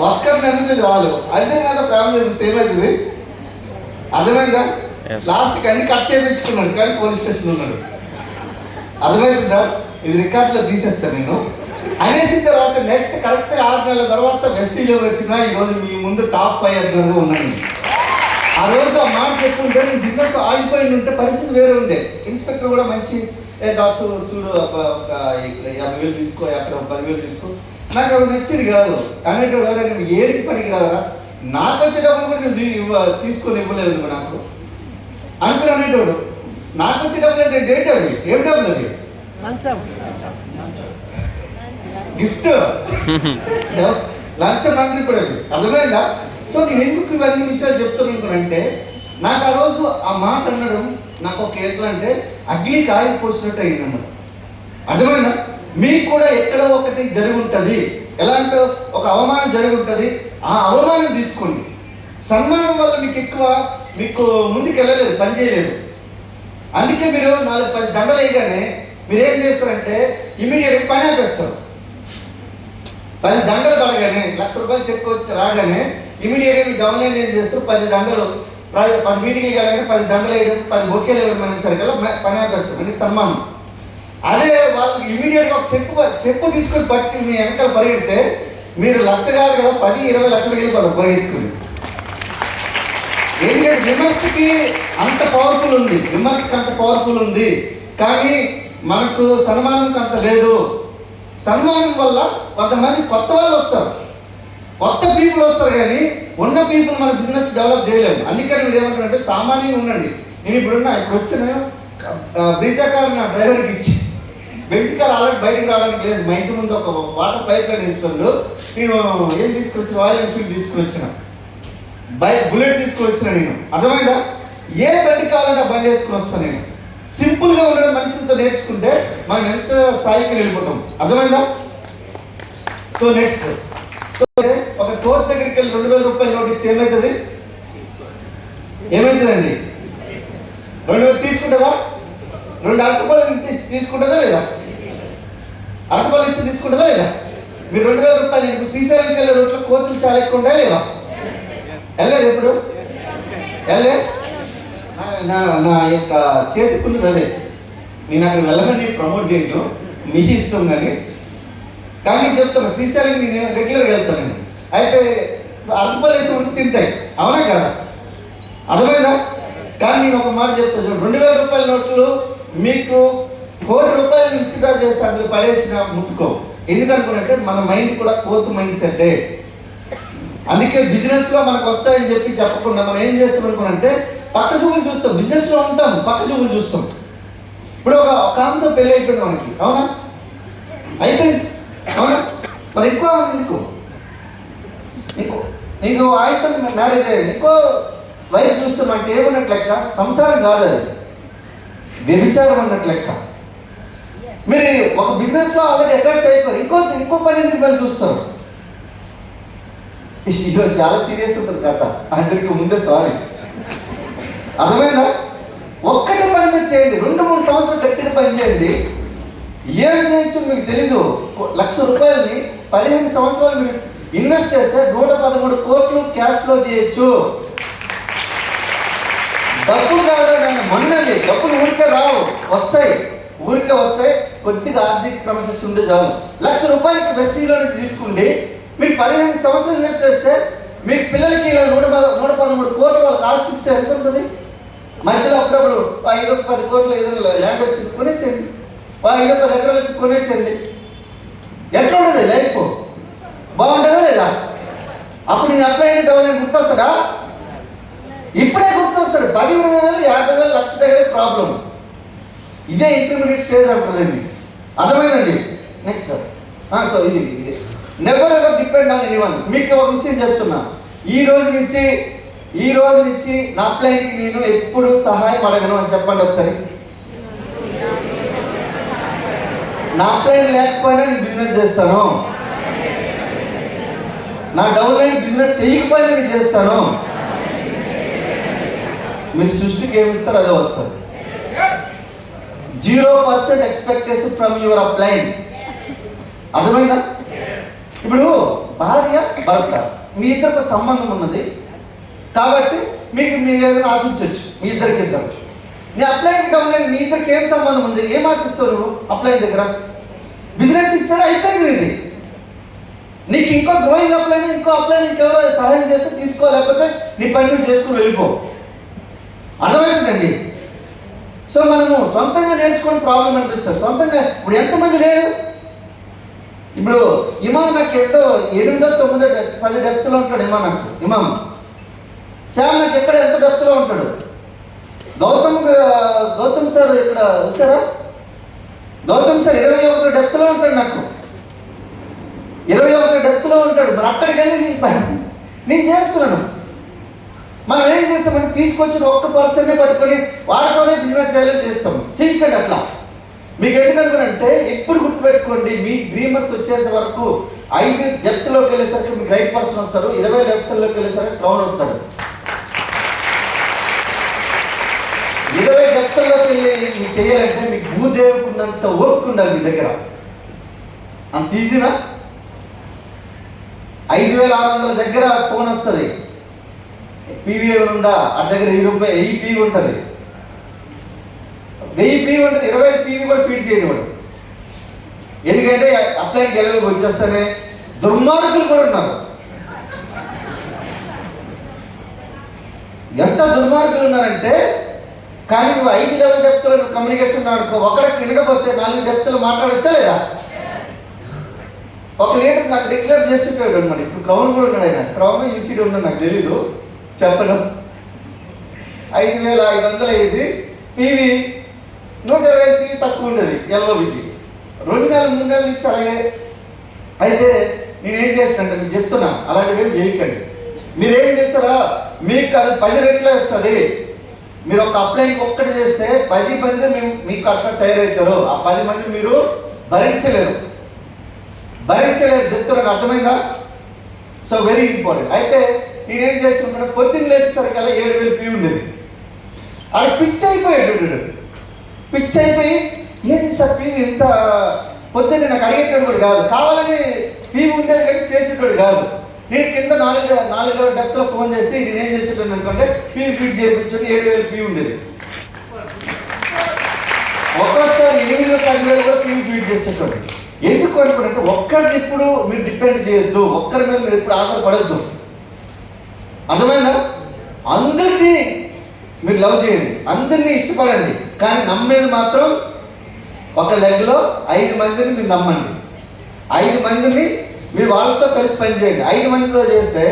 ఒక్కరు నమ్మితే చాలు, అంతే కదా ప్రేమ చూపిస్తే ఏమవుతుంది? అర్థమైందా? లాస్ట్కి అన్ని కట్ చేయించుకున్నాడు కానీ పోలీస్ స్టేషన్ ఉన్నాడు. అర్థమవుతుందా? ఇది రికార్డులో తీసేస్తాను నేను అనేసిన తర్వాత నెక్స్ట్ కరెక్ట్గా 6 నెలల తర్వాత వెస్టీలో వచ్చినా ఈరోజు మీ ముందు టాప్ 5 అగ్రంగా ఉన్నాను. ఆ రోజు ఆ మాట చెప్పుకుంటే నేను బిజినెస్ ఆగిపోయి ఉంటే పరిస్థితి వేరే ఉండే. ఇన్స్పెక్టర్ కూడా మంచి దాసు చూడు, ఒక 50,000 తీసుకో, అక్కడ 10,000 తీసుకో. నాకు అవి నచ్చింది కాదు అనేటోడు. ఎవరైనా ఏడికి పనికి రాదా? నాకు వచ్చే డబ్బులు కూడా నువ్వు తీసుకొని ఇవ్వలేదు నువ్వు నాకు అనుకుని అనేటోడు. నాకు వచ్చే డబ్బులు అంటే ఏంటి అవి? ఏం డబ్బులు అవి? గిఫ్ట్ లంచం అంటే కూడా అది అర్థమైందా? సో నేను ఎందుకు ఇవన్నీ విషయాలు చెప్తాను నాకు ఆ రోజు ఆ మాట అనడం నాకు ఒక ఎట్లా అంటే అగ్నికి ఆయిల్ పోసినట్టు అయిందన్నమాట. అర్థమైందా? మీకు కూడా ఎక్కడో ఒకటి జరిగి ఉంటుంది, ఎలాంటి ఒక అవమానం జరిగి ఉంటుంది. ఆ అవమానం తీసుకోండి. సన్మానం వల్ల మీకు ముందుకు వెళ్ళలేదు, పని చేయలేదు. అందుకే మీరు 4-10 దండలు వేయగానే మీరు ఏం చేస్తారంటే ఇమీడియట్గా పని ఆపేస్తారు. 10 దండలు పడగానే ₹1,00,000 చెక్ వచ్చి రాగానే ఇమీడియట్గా మీరు డౌన్లైన్ ఏం చేస్తారు, 10 దండలు 10 మీటింగ్లు కాగానే 10 దండలు వేయడం, 10 బొకేలు వేయడం అనేసరికల్లా పని ఆపేస్తారు. మీకు సన్మానం. అదే వాళ్ళు ఇమీడియట్గా ఒక చెప్పు తీసుకొని పట్టి మీ వెనకాల పరిగెడితే మీరు 1,00,000 కాదు కదా 10-20 లక్షలు వెళ్ళిపోతారు పరిగెత్తుకుని. ఎందుకంటే విమర్శకి అంత పవర్ఫుల్ ఉంది, కానీ మనకు సన్మానంకి అంత లేదు. సన్మానం వల్ల కొంతమంది కొత్త వాళ్ళు వస్తారు, కొత్త పీపుల్ వస్తారు, కానీ ఉన్న పీపుల్ మన బిజినెస్ డెవలప్ చేయలేము. అందుకని మీరు ఏమంటారంటే సామాన్యంగా ఉండండి. నేను ఇప్పుడు వచ్చిన బ్రిజా కార్ నా డ్రైవర్కి ఇచ్చి బెంచ్ కార్ ఆల్రెడీ బయటకు రావడానికి లేదు. మా ఇంటి ముందు ఒక వాటర్ పైప్ లైన్ ఇస్తుండ్రు. నేను ఏం తీసుకొచ్చిన రాయల్ ఎన్ఫీల్డ్ తీసుకొచ్చిన, బుల్లెట్ తీసుకొచ్చిన. నేను అర్థమైందా? ఏ బండి కావాలంటే ఆ బండి వేసుకుని వస్తాను. నేను సింపుల్గా ఉండడం మనిషితో నేర్చుకుంటే మనం ఎంత స్థాయికి వెళ్ళిపోతాం. అర్థమైందా? సో నెక్స్ట్ ఒక కోర్టు దగ్గరికి వెళ్ళి ₹2,000 నోటీస్ ఏమవుతుందండి? 2,000 తీసుకుంటుందా? 2 అరటిపళ్ళు తీసుకుంటుందా లేదా? అరటిపళ్ళు ఇస్తే తీసుకుంటుందా లేదా? మీరు ₹2,000 ఇప్పుడు శ్రీశైలంకి వెళ్ళే రోడ్లో కోతులు చాలా ఎక్కువ ఉంటాయా లేదా? వెళ్ళలేదు ఎప్పుడు? వెళ్ళే నా యొక్క చేతికున్నది అదే. నేను అక్కడ వెళ్ళమని ప్రమోట్ చేయను, మీ ఇష్టం. కానీ చెప్తాను శ్రీశైలం నేను రెగ్యులర్గా వెళ్తాను. నేను అయితే అరటిపళ్ళు వేసి ఉంటే తింటాయి, అవునా కదా? అర్థమైందా? కానీ నేను ఒక మాట చెప్తాను చూడండి, ₹2,000 నోట్లు మీకు ₹1,00,00,000 విత్డ్రా చేసి అందులో పడేసిన ముట్టుకో. ఎందుకనుకున్నట్టే మన మైండ్ కూడా కోర్టు మైండ్ సెట్టే. అందుకే బిజినెస్లో మనకు వస్తాయని చెప్పకుండా మనం ఏం చేస్తాం అనుకున్నంటే పక్క చూపులు చూస్తాం. బిజినెస్లో ఉంటాం, పక్క చూపులు చూస్తాం. ఇప్పుడు ఒక ఆమెతో పెళ్ళి అయిపోయింది మనకి, అవునా? అయిపోయింది, అవునా? మరి ఎక్కువ నీకు ఆయనతో మ్యారేజ్ అయ్యేది, ఇంకో వైఫ్ చూస్తామంటే ఏమన్నట్టు లెక్క? సంసారం కాదు, అది వ్యభిచారం అన్నట్టు లెక్క. మీరు ఒక బిజినెస్లో ఆల్రెడీ అటాచ్ అయిపోయి ఇంకో 12 పని చూస్తారు. ఈరోజు చాలా సీరియస్ ఉంటుంది కథ, అందరికి ముందే సారీ. అర్థమైందా? ఒక్కటి పని మీద చేయండి, 2-3 సంవత్సరాలు గట్టిగా పని చేయండి. ఏం చేయొచ్చు మీకు తెలీదు. ₹1,00,000 15 సంవత్సరాలు మీరు ఇన్వెస్ట్ చేస్తే 113 కోట్లు క్యాష్ ఫ్లో చేయొచ్చు. డబ్బులు కాదు మొన్నవి, డబ్బులు ఊరికే రావు, వస్తాయి. కొద్దిగా ఆర్థిక క్రమశిక్షణ ఉంటే చాలు. ₹1,00,000 వెస్టీలో తీసుకుంటే మీకు 15 సంవత్సరాలు ఇన్వెస్ట్ చేస్తే మీ పిల్లలకి 113 కోట్లు వాళ్ళకి ఆశిస్తే ఎంత ఉంటుంది? మధ్యలో అప్పుడప్పుడు 5-10 కోట్లు ఏదైనా ల్యాండ్ వచ్చి కొనేసేయండి, 5-10 ఎకరాలు వచ్చి కొనేసేయండి. ఎట్లా ఉంటుంది లైఫ్? బాగుంటుందా లేదా? అప్పుడు నేను అప్లై అయిన డబ్బులు గుర్తొస్తాడా? ఇప్పుడే గుర్తొస్తాడు. 10,000, 50,000, లక్ష దగ్గర ప్రాబ్లం. ఇదే ఇంటర్మీడియట్ స్టేజ్ అంటుందండి. అర్థమైందండి? నెక్స్ట్ సార్, సో ఇది never ever depend on anyone. మీకు ఒక విషయం చెప్తున్నా, ఈ రోజు నుంచి నా అప్లైకి నేను ఎప్పుడు సహాయం అడగను అని చెప్పండి ఒకసారి. నా అప్లైన్ లేకపోయినా నేను బిజినెస్ చేస్తాను, నా డౌన్లైన్ బిజినెస్ చేయకపోయినా నేను చేస్తాను. మీరు సృష్టికి ఏమి ఇస్తారు అదే వస్తుంది. 0% ఎక్స్పెక్టేషన్ ఫ్రమ్ యువర్ అప్లైన్. అర్థమైందా? ఇప్పుడు భార్య భర్త మీ ఇద్దరికి సంబంధం ఉన్నది కాబట్టి మీరు ఏదైనా ఆశించవచ్చు. మీ ఇద్దరు నీ అప్లైన్ డౌన్లైన్ మీ ఇద్దరికి ఏం సంబంధం ఉంది? ఏం ఆశిస్తావు నువ్వు అప్లైన్ దగ్గర? బిజినెస్ ఇచ్చాడు, అయిపోయింది ఇది. నీకు ఇంకో గ్రోయింగ్ అప్లైన్, ఇంకో అప్లైన్ ఇంకెవరో సహాయం చేస్తే తీసుకో, లేకపోతే నీ పని నువ్వు చేసుకుని వెళ్ళిపో. అర్థమవుతుందండి? సో మనము సొంతంగా నేర్చుకోవడం ప్రాబ్లం అనిపిస్తుంది. సొంతంగా ఇప్పుడు ఎంతమంది లేరు? ఇప్పుడు ఇమాం నాకు ఎంతో 8, 9, 10 డెప్త్లో ఉంటాడు ఇమాం నాకు. ఇమాం శ్యామ్ నాకు ఎక్కడ ఎంత డెప్త్లో ఉంటాడు. గౌతమ్ సార్ ఇక్కడ వచ్చారా? గౌతమ్ సార్ 21 డెప్త్లో ఉంటాడు నాకు. 21 డెప్త్లో ఉంటాడు. మరి అక్కడికి వెళ్ళి నేను చేస్తున్నాను. మనం ఏం చేస్తామంటే తీసుకొచ్చిన ఒక్క పర్సన్నే పట్టుకొని వాడితోనే బిజినెస్ చేయాలని చేస్తాం. చేయకండి అట్లా. మీకు ఎందుకంటే ఎప్పుడు గుర్తుపెట్టుకోండి, మీ డ్రీమర్స్ వచ్చేంత వరకు 5 డెప్త్లోకి వెళ్ళేసరికి మీకు రైట్ పర్సన్ వస్తారు. 20 డెప్త్లోకి వెళ్ళేసరికి క్రౌన్ వస్తాడు. 20 డెప్త్లోకి వెళ్ళి మీకు చేయాలంటే మీకు భూదేవుకున్నంత ఓపిక ఉండాలి మీ దగ్గర. అంత ఈజీనా? 5,600 దగ్గర ఫోన్ వస్తుంది. పీవీ ఉందా? ఆ దగ్గర 1000 పీవీ ఉంటుంది. 1000 పీవీ ఉంటుంది. 25 పీవీ కూడా ఫీడ్ చేయనివాడు. ఎందుకంటే అప్లైకి గెలవకి వచ్చేస్తానే దుర్మార్గులు కూడా ఉన్నారు. ఎంత దుర్మార్గులు ఉన్నారంటే, కానీ నువ్వు 5 లెవెల్ డెప్త్లో కమ్యూనికేషన్ అనుకో, ఒకడికి వినకపోతే 4 డెప్త్లో మాట్లాడచ్చా లేదా? ఒక లీడర్ నాకు డిక్లేర్ చేస్తుంటాడు అనమాట. ఇప్పుడు క్రౌన్ కూడా ఉన్నాడు. ఆయన క్రౌన్ ఈసీడీ ఉన్నాడు, నాకు తెలీదు చెప్పడం. 5,500 అయింది. పీవీ 120 పీవీ తక్కువ ఉండేది. ఎల్ఓబికి 2 నెలలు 3 నెలలు ఇచ్చి అలాగే. అయితే నేనేం చేస్తానంటే మీకు చెప్తున్నా, అలాంటివి ఏం చేయకండి. మీరేం చేస్తారా, మీకు అది 10 రెట్లు వస్తుంది. మీరు ఒక అప్లైకి ఒక్కటి చేస్తే 10 మంది మీకు అట్లా తయారవుతారు. ఆ 10 మంది మీరు భరించలేరు చెప్తున్నాను. అర్థమైందా? So very important. అయితే నేనేం చేస్తున్నాను, పొద్దున్న లేచేసరికల్లా 7,000 పీ ఉండేది. అది పిచ్చి అయిపోయి ఏంటి సార్ పీవీ ఇంత పొద్దున్న నాకు అడిగేటోడు కూడా కాదు, కావాలని పీవీ ఉండేది కానీ చేసేటోడు కాదు. నేను కింద 4 డెప్త్లో ఫోన్ చేసి నేనేం చేసేటోడు అనుకుంటే పీవీ ఫీడ్ చేయించుకొని 7,000 పీ ఉండేది. ఒక్కోసారి 8,000-10,000 కూడా పీవీ ఫీడ్ చేసేటోడు. ఎందుకు అనుకుంటే ఒక్కరిని ఇప్పుడు మీరు డిపెండ్ చేయొద్దు, ఒక్కరి మీద మీరు ఇప్పుడు ఆధారపడద్దు. అర్థమైందా? అందరినీ మీరు లవ్ చేయండి, అందరినీ ఇష్టపడండి, కానీ నమ్మేది మాత్రం ఒక లెగ్లో 5 మందిని మీరు నమ్మండి. 5 మందిని మీరు వాళ్ళతో కలిసి పని చేయండి. 5 మందితో చేస్తే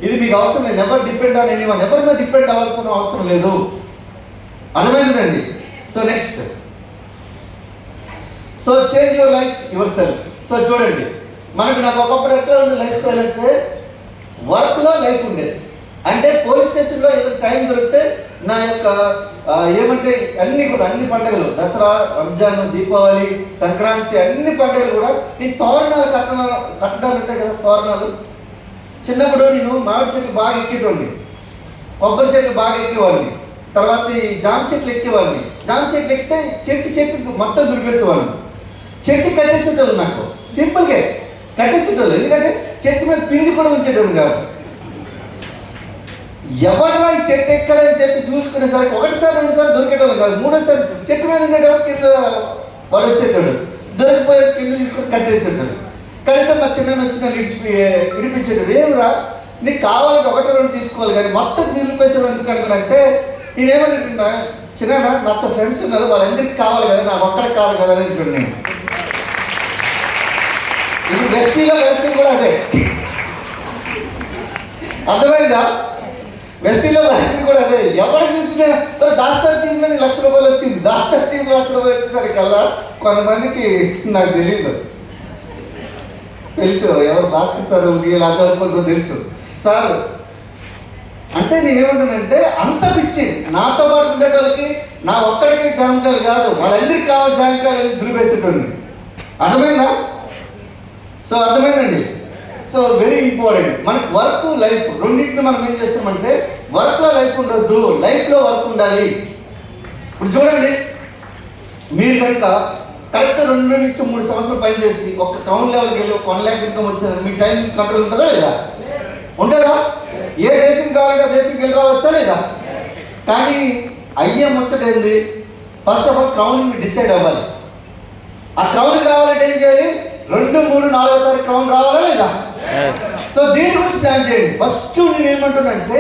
ఇది మీకు అవసరం లేదు. ఎవరు డిపెండ్ ఆన్ ఎనీవన్, ఎవరి మీద డిపెండ్ అవ్వాల్సిన అవసరం లేదు. అర్థమైందండి? So next, so change your life yourself. So చూడండి, నాకు ఒకప్పుడు ఎట్లా ఉంది లైఫ్ స్టైల్ అంటే, వర్క్లో లైఫ్ ఉండేది. అంటే పోలీస్ స్టేషన్లో ఏదో టైం దొరికితే నా యొక్క ఏమంటే అన్ని పండుగలు, దసరా, రంజాన్, దీపావళి, సంక్రాంతి, అన్ని పండుగలు కూడా నేను తోరణాలు కట్టడాలు ఉంటాయి కదా, తోరణాలు. చిన్నప్పుడు నేను మామిడి చెట్లు బాగా ఎక్కేటోండి, కొబ్బరి చెట్లు బాగా ఎక్కేవాడిని, తర్వాత ఈ జామ చెట్లు ఎక్కేవాడిని. జామ చెట్లు ఎక్కితే చెట్టు మొత్తం దుడిపేసేవాడిని. చెట్టు కట్టేసేటోళ్ళు, నాకు సింపుల్గా కట్టేసేటోళ్ళు. ఎందుకంటే చెట్టు మీద పిండి కూడా ఉంచేటోళ్ళు కాదు. ఎవడరా ఈ చెట్టు ఎక్కడని చెప్పి చూసుకునేసరికి 1సారి 2సారి దొరికేటోళ్ళు కాదు. 3సారి చెట్టు మీద ఉండేటప్పుడు కింద వాడు వచ్చేటోడు, దొరికిపోయే కింద తీసుకొని కట్టేసేటోడు. కడితే మా చిన్న వచ్చిన విడిపించేటోడు. ఏమిరా నీకు కావాలంటే 1-2 తీసుకోవాలి, కానీ మొత్తం నిలిపేసాడు ఎందుకంటే నేనేమనుకుంటున్నా, చిన్న నాతో ఫ్రెండ్స్ ఉన్నారు, వాళ్ళందరికీ కావాలి కదా, నాకు ఒక్కడికి కావాలి కదా అని చెప్పాను నేను. ఇది వెస్టీలో కూడా అదే. అర్థమైందా? వెస్టీలో కూడా అదే. ఎవరు చూసినా దాస్టర్ టీంలో ₹1,00,000 వచ్చింది, దాస్టర్ టీంలో ₹1,00,000 వచ్చేసరికల్లా కొంతమందికి నాకు తెలుసు, ఎవరు భాస్కర్ సార్ ఇలాంటి వాళ్ళకు తెలుసు. సార్ అంటే నేనేమంటానంటే, అంత పిచ్చి నాతో పాటు ఉండేటోళ్ళకి నా ఒక్కడికి జామకాయలు కాదు, వాళ్ళందరికీ కావాలి జామకాయలు దులిపేసేటోండి. అర్థమైందా? సో అర్థమైందండి? So very important. మనకు వర్క్ లైఫ్ రెండింటిని మనం ఏం చేస్తామంటే, వర్క్లో లైఫ్ ఉండొద్దు, లైఫ్లో వర్క్ ఉండాలి. ఇప్పుడు చూడండి, మీరు కనుక కరెక్ట్ 2 నుంచి 3 సంవత్సరాలు పనిచేసి ఒక టౌన్ లెవెల్కి వెళ్ళి 1 lakh ఇన్కమ్ వచ్చేది, మీ టైం కంట్రోల్ ఉంటుందా లేదా? ఉంటుందా? ఏ దేశం కావాలంటే ఆ దేశంకి వెళ్ళి రావచ్చా లేదా? కానీ అయ్యే ముచ్చట ఏంది, ఫస్ట్ ఆఫ్ ఆల్ క్రౌన్ మీరు డిసైడ్ అవ్వాలి. ఆ క్రౌన్కి రావాలంటే ఏం చేయాలి? 2, 3, 4వ తారీఖు క్రౌన్ రావాలా లేదా? సో దీని గురించి ప్లాన్ చేయండి. ఫస్ట్ నేను ఏమంటున్నానంటే,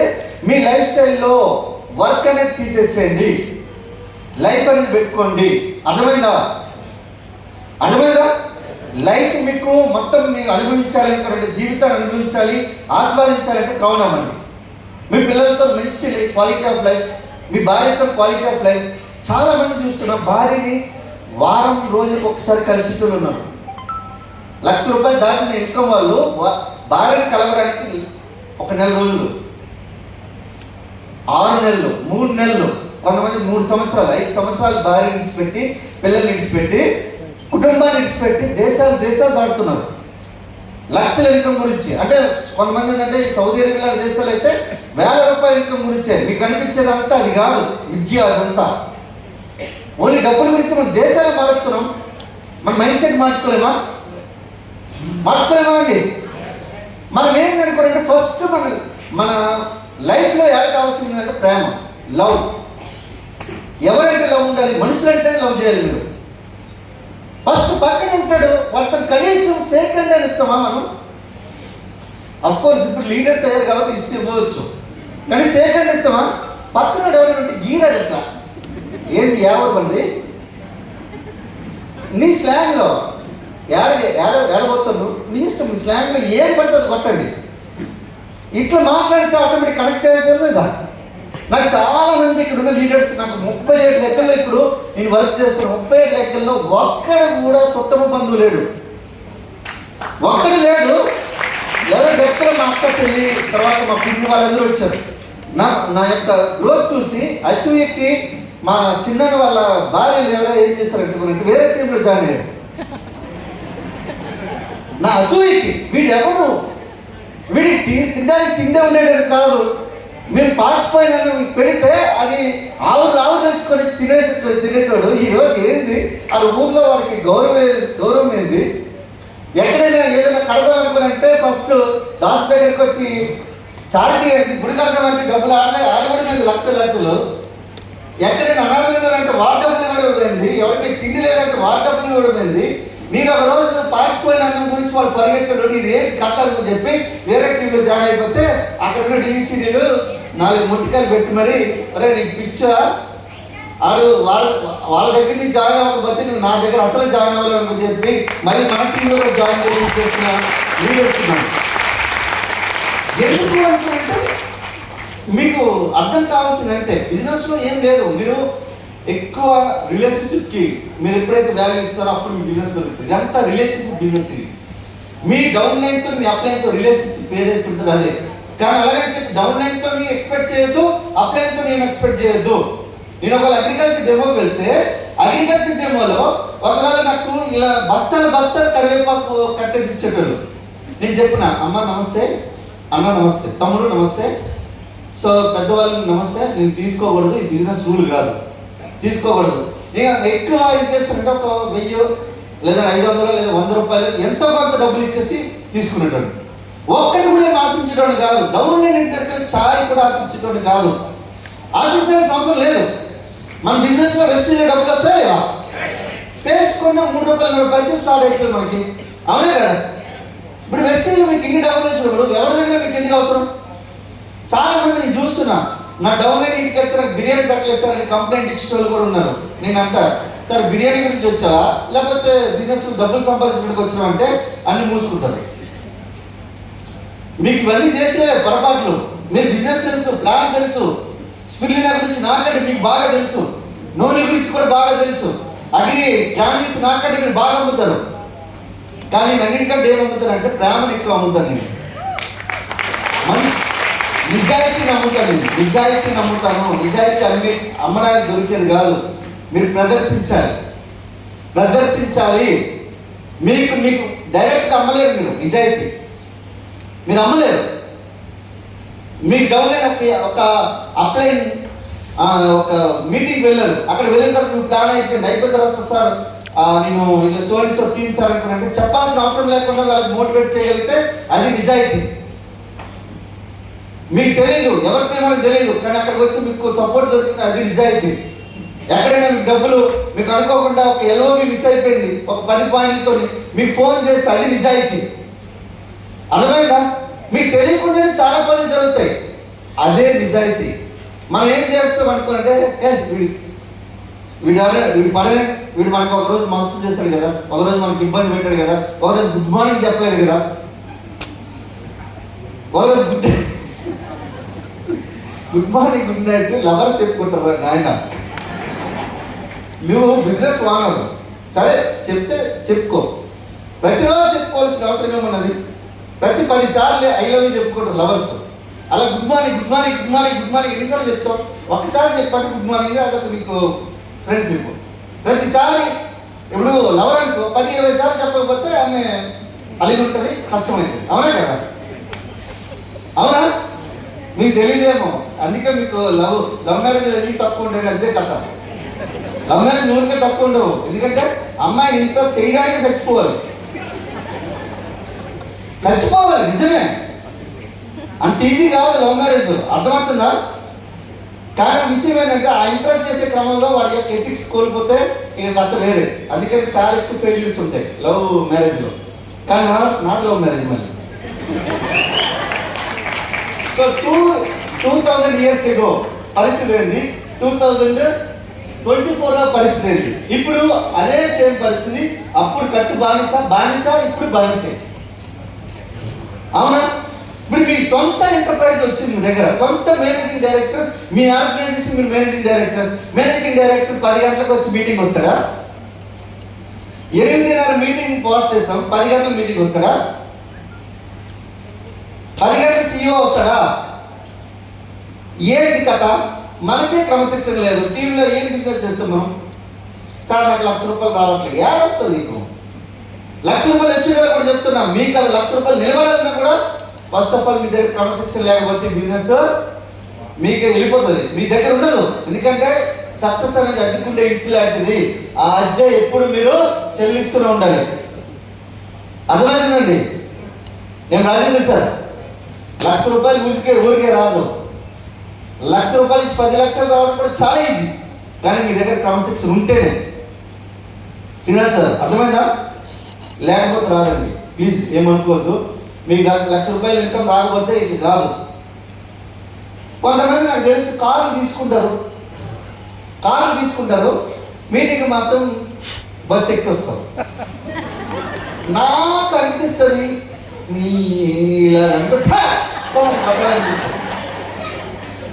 మీ లైఫ్ స్టైల్లో వర్క్ అనేది తీసేసేయండి, లైఫ్ అనేది పెట్టుకోండి. అర్థమైందా? లైఫ్ మీకు మొత్తం మీరు అనుభవించాలి, జీవితాన్ని అనుభవించాలి, ఆస్వాదించాలంటే క్రౌన్ అవ్వండి. మీ పిల్లలతో మంచి క్వాలిటీ ఆఫ్ లైఫ్, మీ భార్యతో క్వాలిటీ ఆఫ్ లైఫ్. చాలా మంది చూస్తున్నాం భార్యని వారం రోజులకు ఒకసారి కలిసి ఉన్నారు. ₹1,00,000 దాటిన ఇన్కమ్ వాళ్ళు భార్యను కలవడానికి 1 నెల రోజులు, 6 నెలలు, 3 నెలలు, కొంతమంది 3 సంవత్సరాలు, 5 సంవత్సరాలు భార్య విడిచిపెట్టి, పిల్లల్ని విడిచిపెట్టి, కుటుంబాన్ని విడిచిపెట్టి దేశాలు దాటుతున్నారు. లక్షల ఇన్కమ్ గురించి. అంటే కొంతమంది ఏంటంటే సౌదీ అరేబియా దేశాలు అయితే ₹1,000 ఇన్కమ్ గురించే. మీకు కనిపించేదంతా అది కాదు, విద్య అదంతా. ఓన్లీ డబ్బుల గురించి మనం దేశాలు మారుస్తున్నాం. మన మైండ్ సెట్ మార్చుకోలేమా అండి? మనం ఏంటి అనుకోండి, ఫస్ట్ మన లైఫ్లో ఏం కావాల్సిందంటే ప్రేమ, లవ్. ఎవరంటే లవ్ ఉండాలి? మనుషులంటే లవ్ చేయాలి. మీరు ఫస్ట్ పక్కన ఉంటాడు, వాటితో కనీసం సెకండ్ అని ఇస్తామా మనం? అఫ్కోర్స్ ఇప్పుడు లీడర్స్ అయ్యారు కాబట్టి ఇస్తే ఇవ్వచ్చు, కానీ సెకండ్ ఇస్తామా? పక్కన ఎవరైనా ఉంటే గీరాలి ఇట్లా. ఏంటి ఏడబండి నీ స్లాంగ్లో ఏడబోతాను, మీ ఇష్టం. మీ స్లాంగ్లో ఏది పడుతుంది కొట్టండి. ఇట్లా మాట్లాడితే ఆటోమేటిక్ కనెక్ట్ అవుతుంది లేదా? నాకు చాలా మంది ఇక్కడ ఉన్న లీడర్స్, నాకు 37 లెక్కల్లో ఇప్పుడు నేను వర్క్ చేస్తున్న 37 లెక్కల్లో ఒక్కడు కూడా సుట్టమ బంధువు లేడు, ఒక్కడు లేడు. ఎవరో లెక్కలో మా అక్క చెల్లి, తర్వాత మా పిన్ని వాళ్ళందరూ వచ్చారు. నా యొక్క గ్రోత్ చూసి అసూయకి మా చిన్న వాళ్ళ భార్యలు ఎవరో ఏం చేస్తారంటే వేరే టీంలో జాయిన్ అయ్యారు. నా అసూయకి వీడు ఎవరు, వీడికి తినడానికి తిండే ఉండేది కాదు. మీరు పాసిపోయిన పెడితే అది ఆవులు తెచ్చుకొని తినేటోడు ఈరోజు ఏంది ఆ ఊర్లో వాడికి గౌరవం ఏంది? ఎక్కడైనా ఏదైనా కడదాం అనుకునంటే ఫస్ట్ దాస్ దగ్గరికి వచ్చి చారిటీ గుడి కడదామంటే డబ్బులు ఆడబడినది లక్షలు. ఎక్కడైనా అనాథలు ఉన్నారంటే వారి డబ్బులు ఇవ్వడం ఏంది? ఎవరికి తిండి లేదంటే వారి డబ్బులు ఇవ్వడం ఏంది? నేను ఒక రోజు పాసిపోయిన అన్నం గురించి వాళ్ళు పరిగెత్తారు, ఇది ఏం కట్టాలని చెప్పి వేరే టీంలో జాయిన్ అయిపోతే అక్కడ ఉన్న డీసీడీలు 4 ముట్టికాయలు పెట్టి మరి, అరే నీకు పిచ్చా, వాడు వాళ్ళ దగ్గర నుంచి జాయిన్ అవ్వకపోతే నువ్వు నా దగ్గర అసలు జాయిన్ అవ్వాలని చెప్పి మళ్ళీ మన టీంలో జాయిన్ చేసిన లీడర్స్ ఉన్నాను. ఎందుకు అనుకుంటే మీకు అర్థం కావాల్సిందంటే బిజినెస్లో ఏం లేదు. మీరు ఎక్కువ రిలేషన్షిప్కి మీరు ఎప్పుడైతే వాల్యూ ఇస్తారో అప్పుడు మీ బిజినెస్ దొరుకుతుంది. ఇదంతా రిలేషన్షిప్ బిజినెస్. ఇది మీ డౌన్ లైన్తో మీ అప్ లైన్తో రిలేషన్షిప్ ఏదైతే ఉంటుందో అదే. కానీ అలాగే చెప్పి డౌన్ లైన్తో నీ ఎక్స్పెక్ట్ చేయొద్దు, అప్ లైన్తో నేను ఎక్స్పెక్ట్ చేయొద్దు. నేను ఒకవేళ అగ్రికల్చర్ డెమోకి వెళ్తే అగ్రికల్చర్ డెమోలో ఒకవేళ నాకు ఇలా బస్తాలు కరివేపాకు కట్టేసి ఇచ్చేటోళ్ళు. నేను చెప్పిన అమ్మ నమస్తే, అన్న నమస్తే, తమ్ముడు నమస్తే, సో పెద్దవాళ్ళు నమస్తే, నేను తీసుకోకూడదు, ఈ బిజినెస్ రూల్ కాదు, తీసుకోకూడదు. ఇక ఎక్కువ ఏం చేస్తానంటే ఒక 1000 లేదా 500 లేదా ₹100 ఎంతో కొంత డబ్బులు ఇచ్చేసి తీసుకునేటోడు. ఒక్కటి కూడా ఆశించేటోడు కాదు. డౌన్ లేని ఇంటి దగ్గర ఛాయ్ కూడా ఆశించేటోడు కాదు. ఆశించాల్సిన అవసరం లేదు. మన బిజినెస్లో వెస్టింగ్ డబ్బులు వస్తాయి, వేసుకున్న ₹3 స్టార్ట్ అవుతుంది మనకి, అవునే కదా? ఇప్పుడు వెస్టింగ్ మీకు ఇన్ని డబ్బులు వచ్చినప్పుడు ఎవరి దగ్గర మీకు ఎందుకు అవసరం? చాలా మంది నేను చూస్తున్నా, నా డౌన్ లైన్ ఇంటికి వెళ్తే నాకు బిర్యానీ పెట్టలేస్తారని కంప్లైంట్ ఇచ్చిన వాళ్ళు కూడా ఉన్నారు. నేను అంట, సార్ బిర్యానీ గురించి వచ్చావా లేకపోతే బిజినెస్ డబ్బులు సంపాదించడానికి వచ్చావా అంటే అన్ని మూసుకుంటారు. మీకు ఇవన్నీ చేసే పొరపాట్లు. మీరు బిజినెస్ తెలుసు, ప్లాన్ తెలుసు, స్పిల్లినా గురించి నాకంటే మీకు బాగా తెలుసు, నూనె గురించి కూడా బాగా తెలుసు, అగ్రి జామిన్స్ నాకంటే మీరు బాగా అమ్ముతారు. కానీ అన్నింటికంటే ఏం అమ్ముతారు అంటే ప్రేమను ఎక్కువ అమ్ముతారు. నేను నిజాయితీ నమ్ముతాను, నిజాయితీ అమ్మడానికి దొరికేది కాదు. మీరు ప్రదర్శించాలి. మీకు డైరెక్ట్గా అమ్మలేరు. మీరు మీరు అమ్మలేరు. మీకు డౌన్ ఒక అప్లైన్ ఒక మీటింగ్ వెళ్ళారు. అక్కడ వెళ్ళిన తర్వాత మీకు ప్లాన్ అయిపోయిన తర్వాత సార్ నేను ఇలా సో టీమ్ సార్ అనుకున్నాంటే చెప్పాల్సిన అవసరం లేకుండా వాళ్ళకి మోటివేట్ చేయగలిగితే అది నిజాయితీ. మీకు తెలియదు, ఎవరికైనా తెలియదు, కానీ అక్కడికి వచ్చి మీకు సపోర్ట్ దొరికింది, అది నిజాయితీ. ఎక్కడైనా మీకు డబ్బులు మీకు అనుకోకుండా ఒక ఎల్ఓబి మిస్ అయిపోయింది, ఒక 10 పాయింట్లతో మీకు ఫోన్ చేస్తే అది నిజాయితీ. అర్థమైందా? మీకు తెలియకుండానే చాలా పనులు జరుగుతాయి, అదే నిజాయితీ. మనం ఏం చేస్తాం అనుకుంటే వీడు మనకు ఒకరోజు మనసు చేశాడు కదా, ఒకరోజు మనకి ఇబ్బంది పెట్టాడు కదా, ఒకరోజు గుడ్ మార్నింగ్ చెప్పలేదు కదా, ఒకరోజు good morning good night lovers చెప్పుకుంటారు నాయన. నువ్వు బిజినెస్ వానరు, సరే చెప్తే చెప్పుకో, ప్రతిరోజు చెప్పుకోవాల్సిన అవసరం ఏమన్నది? ప్రతి 10 సార్లు ఐ లవ్ యూ చెప్పుకుంటారు లవర్స్. అలా good morning good morning good morning good morning ఎన్నిసార్లు చెప్తాం? ఒకసారి చెప్పండి గుడ్ మార్నింగ్, అదొక మీకు ఫ్రెండ్షిప్. ప్రతిసారి ఇప్పుడు లవర్ అనుకో 10-20 సార్లు చెప్పకపోతే ఆమె అలిగి ఉంటుంది, కష్టమవుతుంది. అవునా కదా? అవునా? మీకు తెలియదేమో, అందుకే మీకు లవ్ మ్యారేజ్ ఎన్ని తక్కువ ఉండేది అంతే కథ. లవ్ మ్యారేజ్ ఊరికే తక్కువ ఉండవు, ఎందుకంటే అమ్మాయి ఇంట్రెస్ట్ చేయడానికి చచ్చిపోవాలి, నిజమే. అంత ఈజీ కాదు లవ్ మ్యారేజ్, అర్థమవుతుందా? కానీ విషయం ఏంటంటే ఆ ఇంప్రెస్ చేసే క్రమంలో వాడి యొక్క ఎథిక్స్ కోల్పోతే ఇక కథ వేరే. అందుకని చాలా ఎక్కువ ఫెయిల్యూర్స్ ఉంటాయి లవ్ మ్యారేజ్లో. కానీ నాది లవ్ మ్యారేజ్ మళ్ళీ. సో 2000 years ago పరిస్థితి ఏంది, 2024లో పరిస్థితి ఏంది? ఇప్పుడు అదే సేమ్ పరిస్థితి. అప్పుడు కట్టు బానిస ఇప్పుడు బానిసే. అవునా? ఇప్పుడు మీ సొంత ఎంటర్ప్రైజ్ వచ్చింది మీ దగ్గర, సొంత మేనేజింగ్ డైరెక్టర్, మీ ఆర్గనైజేషన్ మీరు మేనేజింగ్ డైరెక్టర్ 10 గంటలకు వచ్చి మీటింగ్ వస్తారా? 8:30 మీటింగ్ పాస్ చేస్తాం, 10 గంటల మీటింగ్ వస్తారా? 10 గంటలకు CEO వస్తాడా? ఏంటి కథ? మనకే క్రమశిక్షణ లేదు. టీంలో ఏం బిజినెస్ చేస్తాం మనం? సార్ నాకు ₹1,00,000 రావట్లేదు. ఏడొస్తుంది నీకు? ₹1,00,000 వచ్చిన కూడా చెప్తున్నా, మీకు అది ₹1,00,000 నిలబడాలన్నా కూడా ఫస్ట్ ఆఫ్ ఆల్ మీ దగ్గర క్రమశిక్షణ లేకపోతే బిజినెస్ మీకు వెళ్ళిపోతుంది, మీ దగ్గర ఉండదు. ఎందుకంటే సక్సెస్ అనేది అడ్డుకుంటే ఇంటి లాంటిది, ఆ అద్దె ఎప్పుడు మీరు చెల్లిస్తూనే ఉండాలి. అర్థమైందండి? నేను రాజేంద్ర సార్, ₹1,00,000 ఊరికే రాదు. ₹1,00,000 నుంచి 10 లక్షలు రావడం కూడా చాలా ఈజీ, కానీ మీ దగ్గర క్రమశిక్షణ ఉంటేనే. విన్నా సార్? అర్థమైందా? లేకపోతే రాదండి, ప్లీజ్ ఏమనుకోవద్దు. మీకు ₹1,00,000 ఇన్కమ్ రాకపోతే ఇది కాదు. కొంతమంది నాకు తెలిసి కార్లు తీసుకుంటారు, మీటింగ్ మాత్రం బస్సు ఎక్కి వస్తారు. నాకు అనిపిస్తుంది ఇలా అనిపిస్తుంది.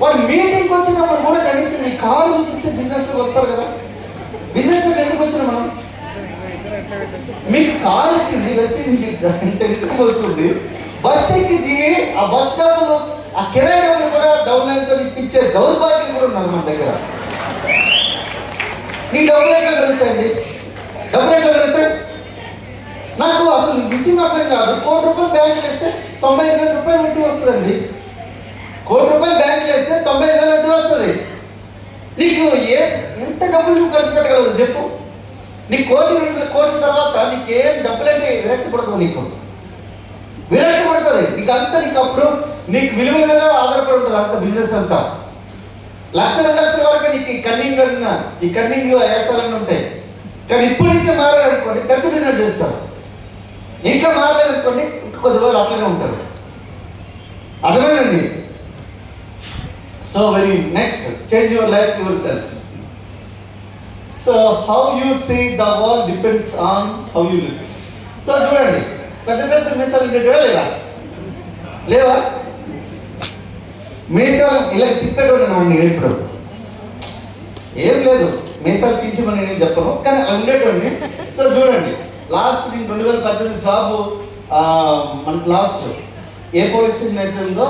వాడు మీటింగ్కి వచ్చినప్పుడు కూడా కనీసం ఈ కారు చూపిస్తే బిజినెస్లోకి వస్తారు కదా. బిజినెస్లోకి ఎందుకు వచ్చినా మనం? మీకు కారు వచ్చింది, వెస్ట్ ఇండీస్ ఇన్కమ్ వస్తుంది, బస్సు ఎక్కి దిగి ఆ బస్ స్టాప్లో ఆ కిరాయి డబ్బులు కూడా డౌన్ లైన్తో ఇప్పించే దౌర్భాగ్యం కూడా ఉన్నారు మన దగ్గర. నీ డబ్బులు ఎట్లా పెరుగుతాయండి? నాకు అసలు విషయం అర్థం కాదు. ₹1,00,000 బ్యాంకులు వేస్తే ₹95,000 వడ్డీ వస్తుందండి. ₹1,00,000 బ్యాంకులు వేస్తే ₹95,000 వడ్డీ వస్తుంది. నీకు ఎంత డబ్బులు నువ్వు ఖర్చు పెట్టగలవు చెప్పు? నీ 1,00,000 కోట్ల తర్వాత నీకేం డబ్బులంటే విరక్తి పడుతుంది, నీకు అంతా నీకు అప్పుడు నీకు విలువ మీద ఆధారపడి ఉంటుంది అంత బిజినెస్ అంతా. ₹1,00,000 వరకు నీకు ఈ కన్నింగ్ వేసాలన్నీ ఉంటాయి. కానీ ఇప్పటి నుంచే మారాలనుకోండి పెద్ద బిజినెస్ చేస్తారు. ఇంకా మారలేదనుకోండి ఇంకా కొద్ది రోజులు అట్లనే ఉంటారు. అర్థమైందండి? So very next, change your life yourself. So how you see the world depends on how you live. So చూడండి, పెద్ద మీసాలు లేవా? మీసాలు ఇలా తిప్పేటోడు నేను ఇప్పుడు ఏం లేదు, మీసాలు తీసి మనం నేను చెప్పను, కానీ అలా ఉండేటోడిని. సో చూడండి, లాస్ట్ నేను 2018 జాబ్ మనకు లాస్ట్ ఏ పోలీస్ స్టేషన్ అయితే ఉందో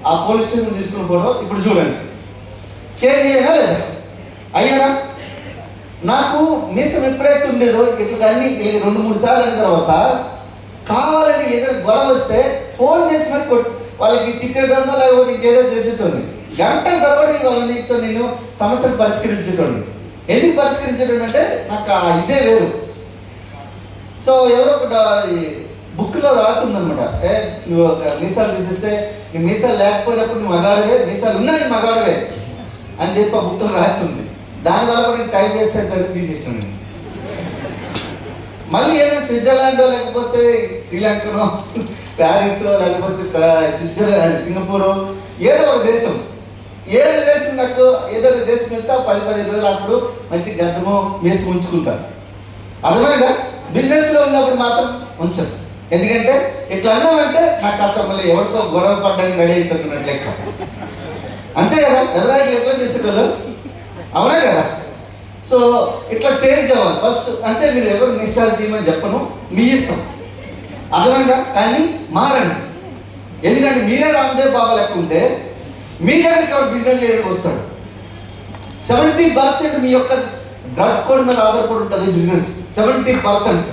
ఆ పోలీస్ స్టేషన్ తీసుకున్న ఫోటో ఇప్పుడు చూడండి. చేంజ్ అయ్యానా లేదా? అయ్యానా? నాకు మీసం ఎప్పుడైతే ఉండేదో ఇట్లా అన్ని 2-3 సార్లు అయిన తర్వాత కావాలని ఏదైనా గొడవ వస్తే ఫోన్ చేసి మరి వాళ్ళకి తిట్టేటోనో లేకపోతే ఇంకేదో చేసేటోని, గంటల తరబడి వాళ్ళనితో నేను సమస్యను పరిష్కరించేటోని. ఎందుకు పరిష్కరించేటోని అంటే నాకు ఇదే వేరు. సో ఎవరో ఒక బుక్లో రాసిందనమాట, నువ్వు మీసాలు తీసేస్తే నీ మీసాలు లేకపోయినప్పుడు నువ్వు మగాడివే, మీసాలు ఉన్నాయి మగాడివే అని చెప్పి ఆ బుక్లో రాసింది. దానివల్ల కూడా నేను టైం వేస్ట్ అయితే తీసేసాను. మళ్ళీ ఏదైనా స్విట్జర్లాండో లేకపోతే శ్రీలంకనో ప్యారిస్ లేకపోతే సింగపూర్ ఏదో ఒక దేశం నాకు ఏదో దేశం వెళ్తే 10-15 రోజులు అప్పుడు మంచి గడ్డము వేసి ఉంచుకుంటాను. అర్థమైందా? బిజినెస్లో ఉన్నప్పుడు మాత్రం ఉంచదు. ఎందుకంటే ఇట్లా అన్నామంటే నాకు అక్కడ మళ్ళీ ఎవరితో గొడవ పడ్డానికి రెడీ అవుతున్నట్టు లెక్క. అంతే కదా, ఎదురాయిలు ఎట్లా చేసేవాళ్ళు, అవునా కదా? సో ఇట్లా చేంజ్ అవ్వాలి ఫస్ట్. అంటే మీరు ఎవరు నిస్సాలు తీయమని చెప్పను, మీ ఇష్టం. అర్థమైందా? కానీ మారండి. ఎందుకంటే మీరే రామ్దేవ్ బాబా లెక్క ఉంటే మీ దగ్గర బిజినెస్ చేయడానికి వస్తాడు. 70% మీ యొక్క డ్రెస్ కోడ్ మీద ఆధారపడి ఉంటుంది బిజినెస్. 70%.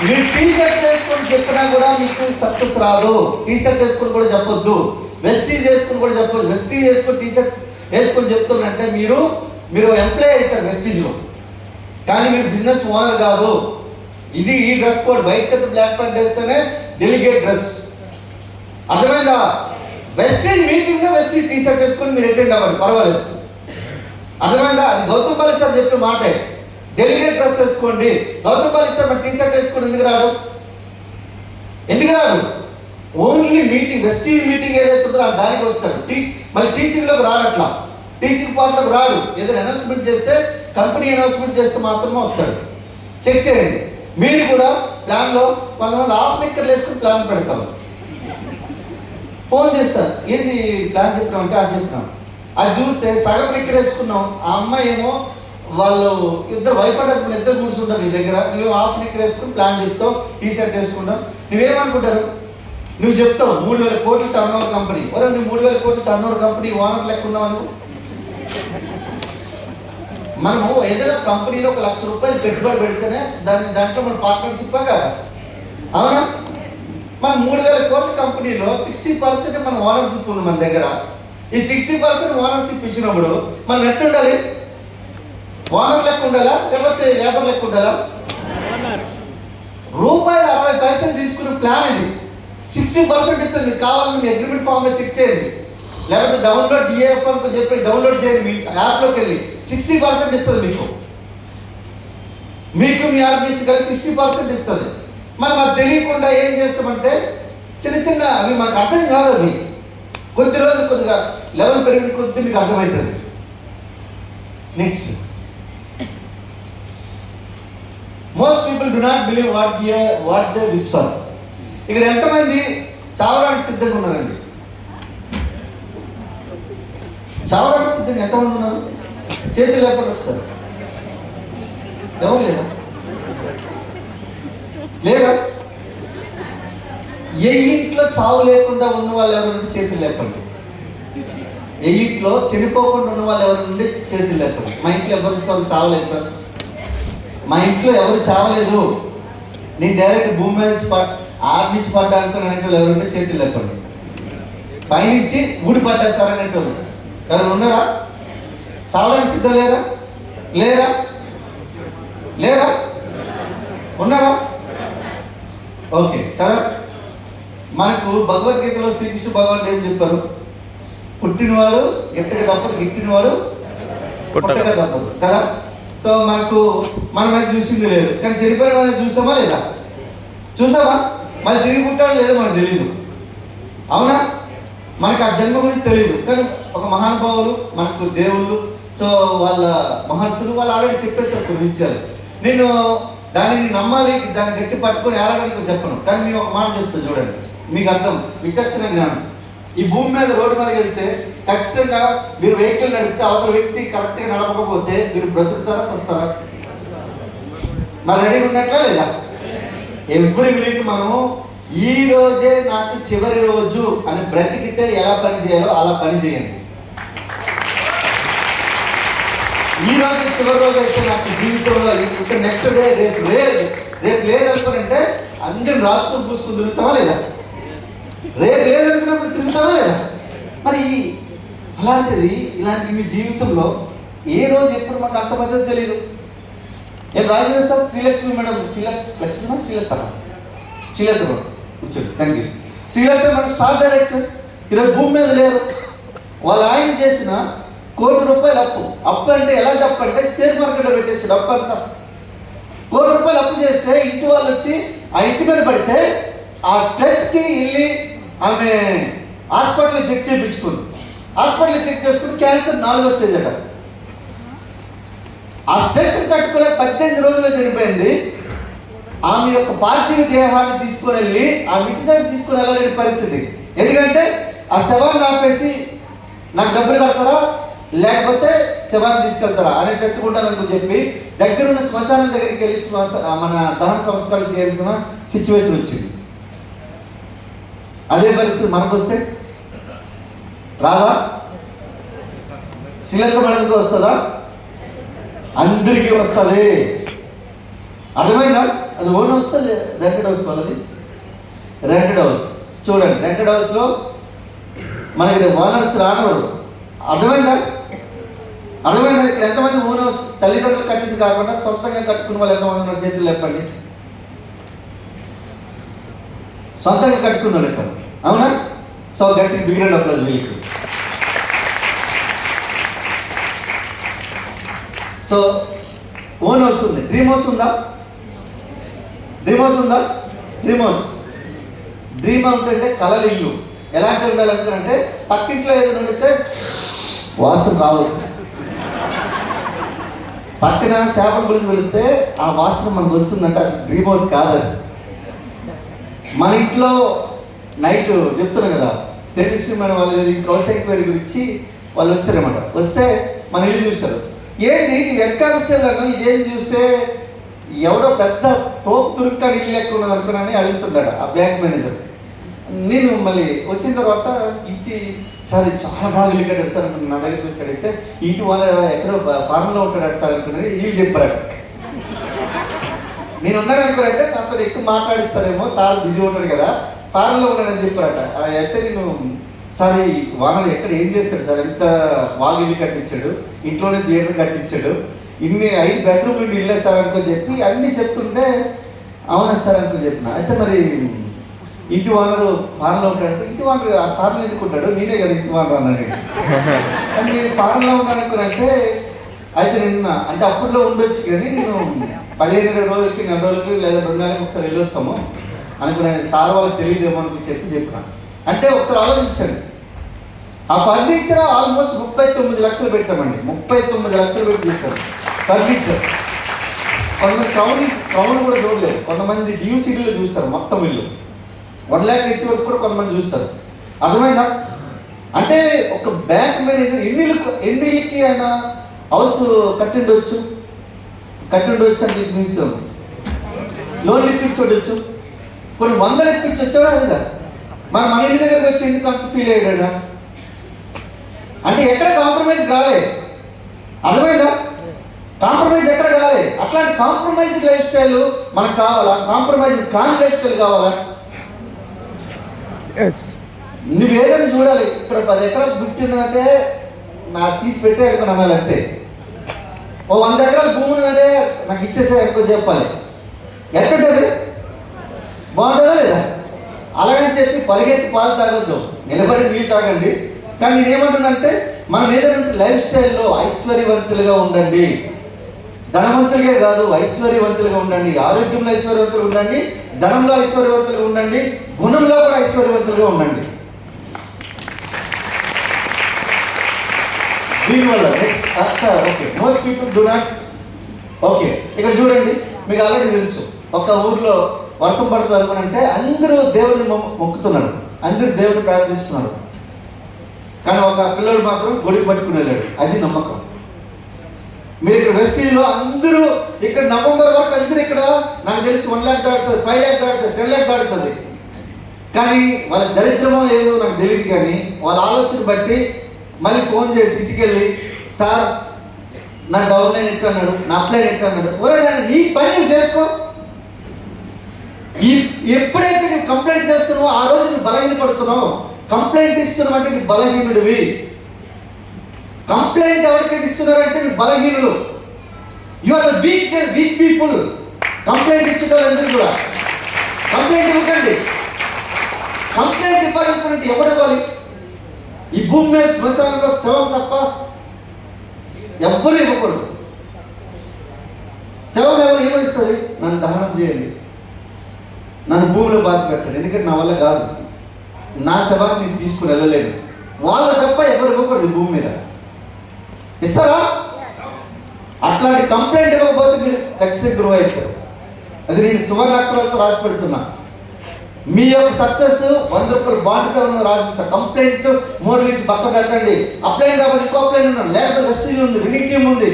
మీరు టీ షర్ట్ వేసుకొని చెప్పినా కూడా మీకు సక్సెస్ రాదు. టీ షర్ట్ వేసుకొని కూడా చెప్పొద్దు, వెస్టీజ్ వేసుకొని కూడా చెప్పొద్దు. వెస్టీజ్ వేసుకొని టీ షర్ట్ వేసుకొని చెప్తున్నంటే మీరు ఎంప్లాయ్ అవుతారు వెస్టీజ్లో, కానీ మీరు బిజినెస్ ఓనర్ కాదు. ఇది ఈ dress code. White shirt black pant వేస్తేనే డెలిగేట్ డ్రెస్. అర్థమైందా? వెస్టీజ్ మీటింగ్లో వెస్టీజ్ టీ షర్ట్ వేసుకొని మీరు అటెండ్ అవ్వండి, పర్వాలేదు. అర్థమైందా? అది గౌతమ్ బాలి సార్ చెప్పిన మాటే. డెలిగేట్ డ్రెస్ వేసుకోండి. Gautam Bali sir T shirt వేసుకొని ఎందుకు రాడు? ఓన్లీ మీటింగ్, వెస్టీజ్ మీటింగ్ ఏదైతే ఉందో దానికి వస్తాడు. మళ్ళీ టీచింగ్లోకి రాడు. అట్లా టీచింగ్ పార్ట్లోకి రాడు. ఏదైనా అనౌన్స్మెంట్ చేస్తే, కంపెనీ అనౌన్స్మెంట్ చేస్తే మాత్రమే వస్తాడు. చెక్ చేయండి. మీరు కూడా ప్లాన్లో కొంతమంది హాఫ్ నిక్కర్లు వేసుకుని ప్లాన్ పెడతారు. ఫోన్ చేస్తారు, ఏంది ప్లాన్ చెప్పినాం అంటే అది చెప్పినాం. అది చూస్తే సగం నిక్కర్ వేసుకున్నాం. ఆ అమ్మాయి ఏమో వాళ్ళు ఇద్దరు వైఫ్ అండ్ హస్బెండ్ ఇద్దరు కూర్చుంటారు నీ దగ్గర. నువ్వు హాఫ్ నిక్కర్ వేసుకుని ప్లాన్ చెప్తావు, టీ షర్ట్ వేసుకుంటావు. నువ్వేమనుకుంటారు? నువ్వు చెప్తావు 3,000 కోట్ల టర్న్ ఓవర్ కంపెనీ. ఎవరో నువ్వు 3,000 కోట్ల టర్న్ ఓవర్ కంపెనీ ఓనర్ లెక్క ఉన్నావు నువ్వు. మనము ఏదైనా కంపెనీలో 1,00,000 రూపాయలు పెట్టుబడి పెడితేనే దాంట్లో మన పార్ట్నర్షిప్ కదా, అవునా? మన 3,000 కోట్ల కంపెనీలో 60% మన ఓనర్షిప్ ఉంది మన దగ్గర. ఈ 60% ఓనర్షిప్ ఇచ్చినప్పుడు మనం ఎట్లా ఉండాలి? ఓనర్ లెక్క ఉండాలా, లేకపోతే లేబర్ లెక్క ఉండాలా? ₹60 తీసుకున్న ప్లాన్ ఇది. 60% ఇస్తుంది. మీకు కావాలని మీ అగ్రిమెంట్ ఫామ్ లో చెక్ చేయండి, లేకపోతే డౌన్లోడ్ డిఏఎఫ్ అని చెప్పి డౌన్లోడ్ చేయండి. మీ యాప్లోకి వెళ్ళి 60% ఇస్తుంది మీకు మీ ఆర్బీసీ కలిసి 60% ఇస్తుంది. మనం అది తెలియకుండా ఏం చేస్తామంటే చిన్న అవి మాకు అర్థం కాదు. అవి కొద్ది రోజులు కొద్దిగా లెవెల్ పెరిగిన కొద్ది మీకు అర్థమవుతుంది. Next, most people do not believe what they Whisper. ఇక్కడ ఎంతమంది చావడానికి సిద్ధంగా ఉన్నారండి? చావడానికి సిద్ధంగా ఎంతమంది ఉన్నారు? చేతులు లేకుండా ఒకసారి. ఎవరు లేరా? ఏ ఇంట్లో చావు లేకుండా ఉన్న వాళ్ళు ఎవరు చేతులు లేపండి. ఏ ఇంట్లో చనిపోకుండా ఉన్న వాళ్ళు ఎవరు నుండి చేతులు లేపండి. మా ఇంట్లో ఎవరు చావలేదు సార్, మా ఇంట్లో ఎవరు చావలేదు, నేను డైరెక్ట్ భూమి మీద నుంచి నుంచి పడ్డా అనుకున్నట్టు ఎవరుంటే చేతులు లేపండి. పైనుంచి ఊడి పట్టేస్తారనేట్టు ఎవరు ఉన్నారా? చావడానికి సిద్ధం లేరా? ఉన్నారా? ఓకే కదా. మనకు భగవద్గీతలో శ్రీకృష్ణ భగవాన్ ఏం చెప్పారు? పుట్టినవాడు ఎట్టక తప్పదు, గిట్టినవాడు పుట్టక తప్పదు కదా. సో మనం అది చూసింది లేదు, కానీ చనిపోయిన వాళ్ళని చూసామా లేదా? చూసామా? మళ్ళీ తిరిగి పుట్టాడు లేదో మనకు తెలియదు, అవునా? మనకు ఆ జన్మ గురించి తెలియదు. కానీ ఒక మహానుభావులు మనకు దేవుళ్ళు, సో వాళ్ళ మహర్షులు వాళ్ళు ఆల్రెడీ చెప్పేస్తారు కొన్ని విషయాలు. నేను దానిని నమ్మాలి, దాన్ని గట్టి పట్టుకొని ఏలాగని చెప్పను, కానీ నేను ఒక మాట చెప్తా చూడండి, మీకు అర్థం. విచక్షణ జ్ఞానం. ఈ భూమి మీద రోడ్డు మీద వెళ్తే ఖచ్చితంగా మీరు వెహికల్ నడిపితే అవతల వ్యక్తి కరెక్ట్గా నడపకపోతే మీరు బ్రతుకుతారా, సస్తారా? మరి రెడీ ఉన్నట్లా లేదా? ఎవ్రీ మినిట్ మనము ఈ రోజే నాకు చివరి రోజు అని బ్రతికితే ఎలా పని చేయాలో అలా పని చేయండి. ఈ రోజు చివరి రోజు అయితే నాకు జీవితంలో ఇంకా నెక్స్ట్ డే రేపు లేదనుకోనంటే అందరం రాసుకొని పూసుకొని తిరుగుతామా లేదా? రేపు లేదనుకున్నప్పుడు తిరుగుతామా లేదా? మరి అలాంటిది ఇలాంటి మీ జీవితంలో ఏ రోజు ఎప్పుడు మాకు అంతమంది తెలియదు. నేను రాజేంద్ర సార్ శ్రీలక్ష్మి మేడం, శ్రీలత కూర్చోండి, thank you. Srilatha madam star director ఈరోజు భూమి మీద లేరు. వాళ్ళు ఆయన చేసిన ₹1,00,00,000 అప్పు అంటే ఎలాంటి అప్పు అంటే షేర్ మార్కెట్లో పెట్టేసాడు అప్పు అంతా. ₹1,00,00,000 అప్పు చేస్తే ఇంటి వాళ్ళు వచ్చి ఆ ఇంటి మీద పడితే ఆ స్ట్రెస్కి వెళ్ళి ఆమె హాస్పిటల్లో చెక్ చేయించుకుంది. హాస్పిటల్ చెక్ చేసుకుని క్యాన్సర్ 4వ స్టేజ్ అట. ఆ స్టేజ్ కట్టుకునే 18 రోజుల్లో చనిపోయింది. ఆమె యొక్క పార్థివ దేహాన్ని తీసుకొని వెళ్ళి ఆ ఇంటి దగ్గర తీసుకొని వెళ్ళలేని పరిస్థితి. ఎందుకంటే ఆ శవాన్ని ఆపేసి నాకు డబ్బులు కడతారా లేకపోతే శవాన్ని తీసుకెళ్తారా అనేటట్టు ఉండాలని చెప్పి దగ్గరున్న శ్మశానం దగ్గరికి వెళ్ళి మన దహన సంస్కారం చేయాల్సిన సిచ్యువేషన్ వచ్చింది. అదే పరిస్థితి మనకు వస్తే రాదా? శ్రీలంక మనకు వస్తుందా? అందరికీ వస్తుంది. అర్థమైందా? అది ఓన్ హౌస్ రెంటెడ్ హౌస్ వాళ్ళది. రెంటెడ్ హౌస్ చూడండి, రెంటెడ్ హౌస్లో మనకి ఓనర్స్ రానివారు. అర్థమైందా? అర్థమైందా? ఇక్కడ ఎంతమంది ఓన్ హౌస్ తల్లిదండ్రులు కట్టింది కాకుండా సొంతంగా కట్టుకున్న వాళ్ళు ఎంతమంది ఉన్నారు? చేతులు లేపండి. సొంతంగా కట్టుకున్న వాళ్ళు ఎక్కడ? అవునా? సో గట్టి బిగిన ప్లస్ వీళ్ళకి. సో ఓన్ హౌస్ ఉంది. డ్రీమ్ హౌస్ ఉందా? డ్రీమ్ హౌస్ ఉందా? Dream house. డ్రీమ్ హౌస్ అంటే కలల ఇల్లు. ఎలాంటి ఉండాలంటే పక్కింట్లో ఏదైనా ఉంటే వాసన రావు. పక్కన చేపల పులుసు వెళితే ఆ వాసన మనకు వస్తుందంటే అది డ్రీమ్ హౌస్ కాదు. మన ఇంట్లో నైట్ చెప్తున్నాం కదా, తెలిసి మన వాళ్ళు కౌశైక్ పేరు గురించి వాళ్ళు వచ్చారన్నమాట. వస్తే మన ఇల్లు చూస్తారు. ఏంటి ఎక్కడ విషయాలను ఇదేం చూస్తే ఎవరో పెద్ద తోపు తురుక్కాడు ఇల్లు లెక్క ఉన్నది అనుకున్నానని అడుగుతున్నాడు ఆ బ్యాంక్ మేనేజర్. నేను మళ్ళీ వచ్చిన తర్వాత ఇంటి సార్ చాలా బాగా ఇల్లు కట్టాడు సార్ నా దగ్గరికి వచ్చి అడిగితే ఇంటి వాళ్ళ ఎక్కడో ఫార్మ్లో ఉంటాడు సార్ అనుకున్నది వీళ్ళు చెప్పారు. నేను ఉన్నాను అనుకున్నారంటే నాతో ఎక్కువ మాట్లాడిస్తారేమో, సార్ బిజీ ఉంటాడు కదా, ఫారెన్లో ఉన్నాడని చెప్పారట. అయితే నేను సార్ ఈ వానలు ఎక్కడ ఏం చేశాడు సార్, ఎంత బాగా ఇల్లు కట్టించాడు, ఇంట్లోనే థియేటర్ కట్టించాడు, ఇన్ని 5 బెడ్రూమ్ నుండి ఇల్లే సార్ అనుకో చెప్పి అన్నీ చెప్తుంటే అవునా సార్ అనుకో చెప్పిన. అయితే మరి ఇంటి వానరు ఫారెన్లో ఉంటాడంటే ఇంటి వానరు ఆ ఫారెన్ ఎందుకుంటాడు, నేనే కదా ఇంటి వానరు అన్నాడు. అంటే నేను ఫారెన్లో ఉన్నాను అనుకున్నంటే అయితే నిన్న అంటే అప్పుడులో ఉండొచ్చు కానీ నేను 15 రోజులకి 4 రోజులకి లేదా 2 నెలలకి ఒకసారి వెళ్ళొస్తాము అనుకున్నాను. సార్ వాళ్ళకి తెలియదేమో అనుకుని చెప్పినాను. అంటే ఒకసారి ఆలోచించండి, ఆ ఫర్నిచర్ ఆల్మోస్ట్ 39 లక్షలు పెట్టామండి. 39 లక్షలు పెట్టి చేశారు ఫర్నిచర్. కొంతమంది క్రౌన్ కూడా చూడలేదు, కొంతమంది డ్యూస్ ఇల్లు చూస్తారు, మొత్తం ఇల్లు 1 lakh ఇచ్చి వచ్చి కూడా కొంతమంది చూస్తారు. అర్థమైందా? అంటే ఒక బ్యాంక్ మేనేజర్ ఎన్నిళ్ళకి ఆయన హౌస్ కట్టిండొచ్చు అంటే మీన్స్ లోన్లు ఇప్పించవచ్చు, కొన్ని 100 ఇప్పించొచ్చా లేదా? మన ఇంటి దగ్గరకు వచ్చి ఎందుకు అంత ఫీల్ అయ్యాడా? అంటే ఎక్కడ కాంప్రమైజ్ కాలే. అర్థమైందా? కాంప్రమైజ్ ఎక్కడ కాలే. అట్లాంటి కాంప్రమైజ్ లైఫ్ స్టైల్ మనకు కావాలా? కాంప్రమైజ్ కాని లైఫ్ స్టైల్ కావాలా? నువ్వు ఏదైనా చూడాలి. ఇక్కడ 10 ఎకరాలు బిట్టిందంటే నాకు తీసి పెట్టే అనుకున్నాను అంతే. ఓ 100 ఎకరాల భూమి ఉన్నదంటే నాకు ఇచ్చేసే ఎక్కువ చెప్పాలి. ఎక్కడుంటుంది? బాగుంటుందా లేదా? అలాగని చెప్పి పరిగెత్తి పాలు తాగొద్దు, నిలబడి నీళ్ళు తాగండి. కానీ నేనేమంటున్నానంటే మనం ఏదైనా లైఫ్ స్టైల్లో ఐశ్వర్యవంతులుగా ఉండండి. ధనవంతులుగా కాదు, ఐశ్వర్యవంతులుగా ఉండండి. ఆరోగ్యంలో ఐశ్వర్యవంతులు ఉండండి, ధనంలో ఐశ్వర్యవంతులుగా ఉండండి, గుణంలో కూడా ఐశ్వర్యవంతులుగా ఉండండి. దీనివల్ల next okay most people do not okay. ఇక్కడ చూడండి, మీకు ఆల్రెడీ తెలుసు, ఒక ఊర్లో వర్షం పడుతుంది అనుకునంటే అందరూ దేవుడిని మొక్కుతున్నారు, అందరూ దేవుడిని ప్రార్థిస్తున్నారు. కానీ ఒక పిల్లడు మాత్రం గొడుగు పట్టుకుని వెళ్ళాడు. అది నమ్మకం. మీరు ఇక్కడ వెస్టీలో అందరూ ఇక్కడ నవంబర్ వరకు అందరూ ఇక్కడ నాకు తెలిసి 1 lakh దాటుతుంది, 5 lakh దాటుతుంది, 10 lakh దాటుతుంది. కానీ వాళ్ళ దరిద్రమో ఏదో నాకు తెలియదు, కానీ వాళ్ళ ఆలోచన బట్టి మళ్ళీ ఫోన్ చేసి ఇంటికి వెళ్ళి సార్ నా డౌన్లైన్ ఎట్లా అన్నాడు, నా అప్లైన్ ఎట్లా అన్నాడు. నీ పని నువ్వు చేసుకో. ఎప్పుడైతే నువ్వు కంప్లైంట్ చేస్తున్నావో ఆ రోజు నువ్వు బలహీనపడుతున్నావు. కంప్లైంట్ ఇస్తున్నావు అంటే నువ్వు బలహీనుడివి. కంప్లైంట్ ఎవరికైతే ఇస్తున్నారంటే నువ్వు బలహీనులు. You are the weak people. Complaint ఇచ్చిన వాళ్ళందరూ కూడా కంప్లైంట్ ఇవ్వకండి. కంప్లైంట్ ఇవ్వాలనుకున్నట్టు ఎవరు ఇవ్వాలి? ఈ భూమి మీద శ్మశానంలో శవం తప్ప ఎవ్వరూ ఇవ్వకూడదు. శవం ఎవరు ఏమనిస్తుంది? నన్ను దహనం చేయండి, నన్ను భూమిలో బాధ పెట్టండి, ఎందుకంటే నా వల్ల కాదు, నా శవాన్ని నేను తీసుకుని వెళ్ళలేను. వాళ్ళ తప్ప ఎవరు ఇవ్వకూడదు ఈ భూమి మీద. ఇస్తారా? అట్లాంటి కంప్లైంట్ ఇవ్వకపోతే మీరు ఖచ్చితంగా గ్రో అవుతారు. అది నేను సువర్ణాక్షరాలతో రాసి పెడుతున్నా. మీ యొక్క సక్సెస్ 100 రూపాయలు బాండ్ పేపర్ రాసిస్తా. కంప్లైంట్ 3 నుంచి పక్క పెట్టండి. అప్లైన్ కాబట్టి ఇంకో అప్లైన్ ఉన్నాడు, లేకపోతే వెస్టీజ్ ఉంది, రినిక్ టీమ్ ఉంది.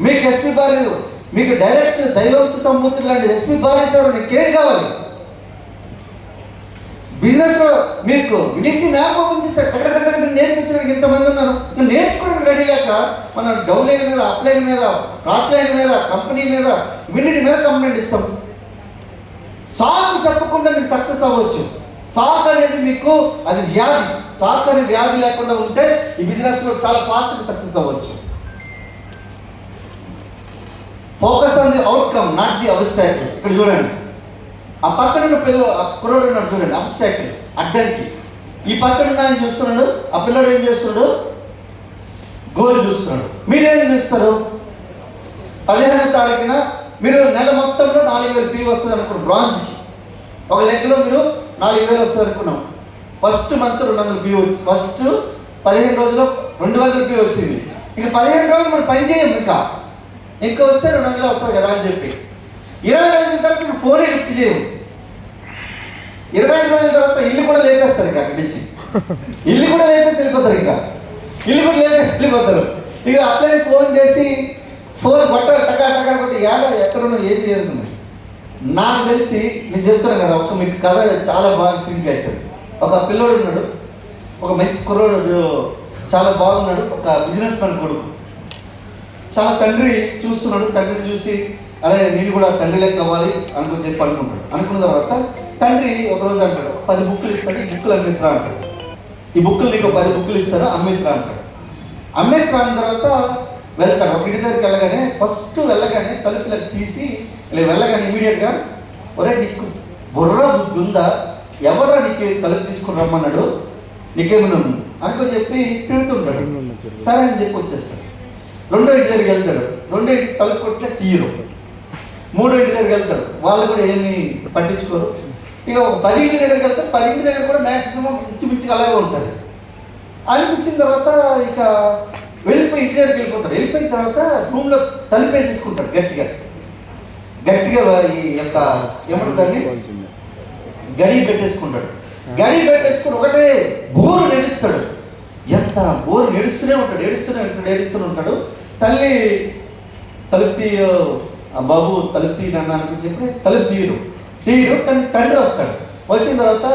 మీకు ఎస్పీ బాలేదు, మీకు డైరెక్ట్ దైవంశ సంబూతులు లాంటి ఎస్పీ బాలేసారు. నీకేం కావాలి? బిజినెస్ లో మీకు వినికి మ్యాప్ ఓపెన్ చేస్తారు, కరెక్ట్ నేర్పించడానికి ఎంతమంది ఉన్నారు. నేను నేర్చుకోవడానికి రెడీ లేక మన డౌన్ లైన్ మీద, అప్ లైన్ మీద, క్రాస్ లైన్ మీద, కంపెనీ మీద, వీటి మీద కంప్లైంట్ ఇస్తాం. సాకు చెప్పకుండా మీకు సక్సెస్ అవ్వచ్చు. సాకు అనేది మీకు అది వ్యాధి. సాకు అనే వ్యాధి లేకుండా ఉంటే ఈ బిజినెస్ లో చాలా ఫాస్ట్గా సక్సెస్ అవ్వచ్చు. Focus on the outcome, not the obstacle. ఇక్కడ చూడండి, ఆ పక్కన కుర్రోడు ఉన్నాడు చూడండి, అబ్స్టాకిల్ అడ్డంకి. ఈ పక్కన ఆయన చూస్తున్నాడు, ఆ పిల్లడు ఏం చేస్తున్నాడు? గోల్ చూస్తున్నాడు. మీరేం చూస్తారు? 15వ తారీఖున మీరు నెల మొత్తంలో 4,000 పీ వస్తుంది అనుకున్నాం. బ్రాంజ్కి ఒక లెక్కలో మీరు 4,000 వస్తుంది అనుకున్నాం. ఫస్ట్ మంత్ 200 పీ వచ్చి, ఫస్ట్ 15 రోజుల్లో 200 పీ వచ్చింది. ఇక 15 రోజులు మనం పని చేయం, ఇంకా వస్తే 200 వస్తుంది కదా అని చెప్పి 20 రోజుల తర్వాత ఫోనే లిఫ్ట్ చేయం. 25 రోజుల తర్వాత ఇల్లు కూడా లేపేస్తారు. ఇక అక్కడి నుంచి ఇల్లు కూడా లేపేసి వెళ్ళిపోతారు. ఇల్లు కూడా లేపేసి వెళ్ళిపోతారు. ఇక అట్లనే ఫోన్ చేసి ఫోన్ టకా కొట్టి ఎక్కడున్నా ఏది జరుగుతుంది. నాకు తెలిసి నేను చెప్తున్నాను కదా, ఒక మీకు కథ చాలా బాగా సింక్ అవుతుంది. ఒక పిల్లోడు ఉన్నాడు, ఒక మంచి కుర్రోడు, చాలా బాగున్నాడు, ఒక బిజినెస్ మ్యాన్ కొడుకు. చాలా తండ్రి చూస్తున్నాడు. తండ్రి చూసి అరే నేను కూడా తండ్రి లెక్క అవ్వాలి అనుకుని చెప్పి అనుకుంటాడు. అనుకున్న తర్వాత తండ్రి ఒకరోజు అంటాడు, 10 బుక్కులు ఇస్తాడు, ఈ బుక్కులు అమ్మేసిరా అంటాడు. ఈ బుక్కులు నీకు 10 బుక్కులు ఇస్తాను, అమ్మేసిరా అంటాడు. అమ్మేసి రాని తర్వాత వెళ్తాడు. ఒక ఇంటి దగ్గరికి వెళ్ళగానే ఫస్ట్ వెళ్ళగానే తలుపులకు తీసి వెళ్ళగానే ఇమీడియట్గా, ఒరే నీకు బుర్ర బుద్ధి ఉందా, ఎవరో నీకు తలుపు తీసుకుని రమ్మన్నాడు, నీకేమైనా అనుకో చెప్పి తిడుతుంటాడు. సరే అని చెప్పి వచ్చేస్తాడు. 2వ ఇంటి దగ్గరికి వెళ్తాడు. 2వ ఇంటికి తలుపు కొట్టే తీయరు. 3వ ఇంటి దగ్గరికి వెళ్తాడు, వాళ్ళు కూడా ఏమీ పట్టించుకోరు. ఇక 10 ఇంటి దగ్గరికి వెళ్తారు. 10 ఇంటి దగ్గర కూడా మ్యాక్సిమం ఇంచుమించుగా అలాగే ఉంటుంది. అనిపించిన తర్వాత ఇక వెళ్ళిపోయి ఇంటి దగ్గరికి వెళ్ళిపోతాడు. వెళ్ళిపోయిన తర్వాత రూమ్లో తలుపేసేసుకుంటాడు గట్టిగా. ఈ యొక్క ఏమంటుందని గడి పెట్టేసుకుంటాడు. గడి పెట్టేసుకుని ఒకటే బోరు నడుస్తాడు. ఎంత బోరు ఏడుస్తూనే ఉంటాడు. తల్లి తలుపు తీయో బాబు, తలుపు తీ నన్ను అనుకుని చెప్పి తలుపు తీయరు. కానీ తండ్రి వస్తాడు. వచ్చిన తర్వాత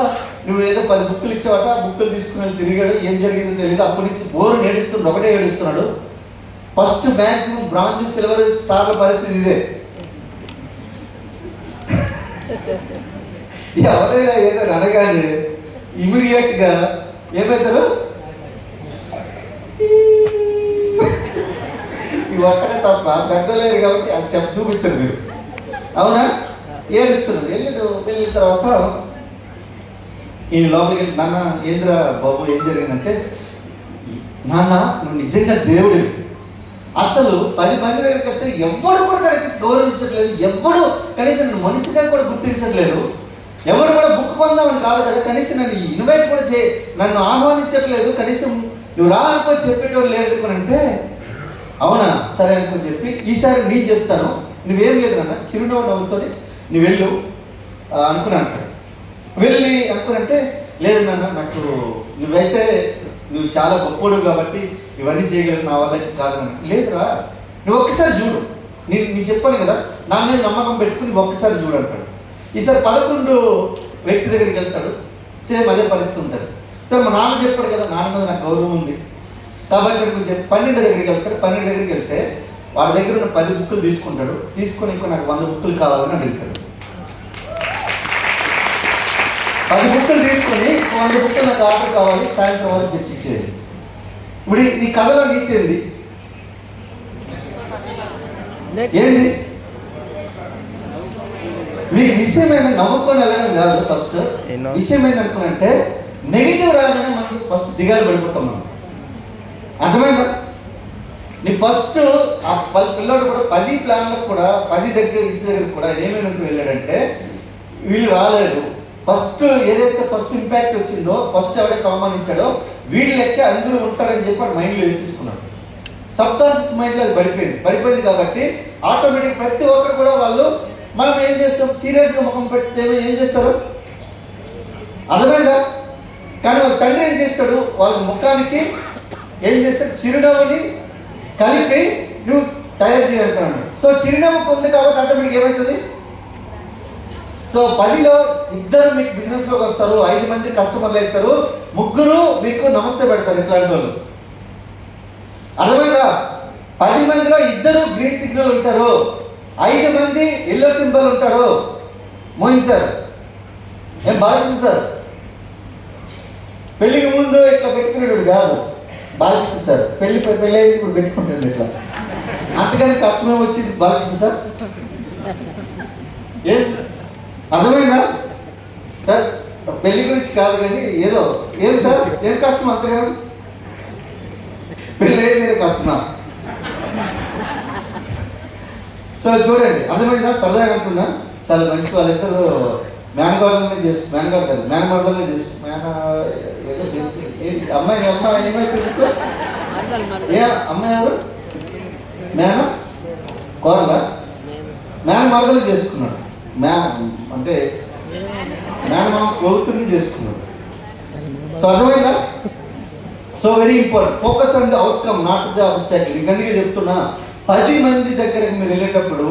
నువ్వు ఏదో 10 బుక్కులు ఇచ్చావట, ఆ బుక్కులు తీసుకుని వెళ్ళి తిరిగాడు. ఏం జరిగిందో తెలియదు. అప్పటి నుంచి బోరు ఏడుస్తున్నాడు, ఒకటే ఏడుస్తున్నాడు. ఫస్ట్ మ్యాక్సిమం బ్రాంజ్, సిల్వర్, స్టార్ల పరిస్థితి ఇదే. ఎవరైనా ఏదో అనగానే ఇమీడియట్గా ఏమవుతారు? ఇవి ఒక్కడే తప్ప పెద్దలేరు కాబట్టి అది చూపించరు మీరు. అవునా? ఏడుస్తున్నారు. వెళ్ళిన తర్వాత ఈ లోపలికి వెళ్ళి, నాన్న ఏంద్రా బాబు ఏం జరిగిందంటే, నాన్న నువ్వు నిజంగా దేవుడు. అసలు 10 మంది దగ్గరికి వెళ్తే ఎవడు కూడా కనీసం గౌరవించట్లేదు, ఎవడు కనీసం నన్ను మనిషిగా కూడా గుర్తించట్లేదు, ఎవరు కూడా బుక్ పొందామని కాదు కదా, కనీసం నన్ను ఇన్వైట్ కూడా నన్ను ఆహ్వానించట్లేదు, కనీసం నువ్వు రా అనుకొని చెప్పేటోళ్ళు లేదు అంటే, అవునా సరే అనుకొని చెప్పి ఈసారి నేను చెప్తాను, నువ్వేం లేదు నాన్న, చిరునవ్వు నవ్వుతో నువ్వు వెళ్ళు అనుకుని అంటాడు. వెళ్ళి అనుకునంటే, లేదు నాన్న నాకు నువ్వైతే నువ్వు చాలా గొప్పోడు కాబట్టి ఇవన్నీ చేయగలవు, నా వల్ల కాదన్న. లేదురా నువ్వు ఒక్కసారి చూడు, నేను చెప్పాను కదా, నా మీద నమ్మకం పెట్టుకుని నువ్వు ఒక్కసారి చూడు అంటాడు. ఈసారి 11 వ్యక్తి దగ్గరికి వెళ్తాడు. సేమ్ అదే పరిస్థితి ఉంటుంది. సరే మా నాన్న చెప్పాడు కదా, నాన్న మీద నాకు గౌరవం ఉంది కాబట్టి కొంచెం 12 దగ్గరికి వెళ్తాడు. 12 దగ్గరికి వెళ్తే వాళ్ళ దగ్గర ఉన్న 10 బుక్కులు తీసుకుంటాడు. తీసుకొని ఇంకో నాకు 100 బుక్కులు కావాలని అడుగుతాడు. 10 బుక్కులు తీసుకొని 100 బుక్కులు నాకు ఆర్డర్ కావాలి, సాయంత్రం వరకు తెచ్చి ఇచ్చేది. ఇప్పుడు ఈ కథలో నీతి ఏంది? మీకు విషయం ఏంటంటే నవ్వుకొని వెళ్ళడం కాదు. ఫస్ట్ విషయం ఏంటనుకున్నంటే, నెగిటివ్ రాగానే మనం ఫస్ట్ దిగాలు పడిపోతాం. మనం అర్థమైందా? నీ ఫస్ట్ ఆ పిల్లడు కూడా 10 ప్లాన్లకు కూడా 10 ఇంటి దగ్గర కూడా ఏమేమి వెళ్ళాడంటే, వీళ్ళు రాలేదు. ఫస్ట్ ఏదైతే ఫస్ట్ ఇంపాక్ట్ వచ్చిందో, ఫస్ట్ ఎవరైతే అవమానించాడో వీడి లెక్క అందరూ ఉంటారని చెప్పి వాడు మైండ్లో వేసేసుకున్నాడు. సబ్కాన్షియస్ మైండ్లో అది పడిపోయింది కాబట్టి ఆటోమేటిక్ ప్రతి ఒక్కరు కూడా వాళ్ళు మనం ఏం చేస్తాం, సీరియస్గా ముఖం పెడితే ఏం చేస్తారు అర్థమైందా? కానీ వాళ్ళ తండ్రి ఏం చేస్తాడు, వాళ్ళ ముఖానికి ఏం చేస్తాడు, చిరునవ్వుని కలిపి నువ్వు తయారు చేయాలనుకున్నాడు. సో చిరునవ్వుకు ఉంది కాబట్టి ఆటోమేటిక్ ఏమవుతుంది, సో 10లో 2 మీకు బిజినెస్లోకి వస్తారు, 5 మంది కస్టమర్లు అవుతారు, 3 మీకు నమస్తే పెడతారు. ఇట్లాంటి వాళ్ళు అర్థమైందా? 10 మందిలో 2 గ్రీన్ సిగ్నల్ ఉంటారు, 5 మంది ఎల్లో సింబల్ ఉంటారు. మోహిన్ సార్ ఏం బాలకృష్ణ సార్ పెళ్ళికి ముందు ఇట్లా పెట్టుకునేవాడు కాదు. బాలకృష్ణ సార్ పెళ్ళి అయింది ఇప్పుడు పెట్టుకుంటాడు ఇట్లా. అంతకని కష్టమే వచ్చింది బాలకృష్ణ సార్. ఏం అర్థమైందా సార్? పెళ్లి గురించి కాదు కానీ ఏదో ఏం సార్ ఏం కష్టం అంతగా పెళ్ళి అయింది కష్టమా? సో చూడండి అర్థమైందా? సరదాగా అనుకున్నా చాలా మంచి వాళ్ళిద్దరు మేనగోడలనే మేనమర్దలనే ఏదో చేసి అమ్మాయి ఏమైతుంది ఏ అమ్మాయి ఎవరు కోరలా మేనమర్దలు చేసుకున్నాడు. అంటే మేనమామ ప్రభుత్వం చేసుకున్నాడు. సో అర్థమైందా? So very important, focus on the outcome not the obstacle. ఇంకందుకే చెప్తున్నా 10 మంది దగ్గరకు మీరు వెళ్ళేటప్పుడు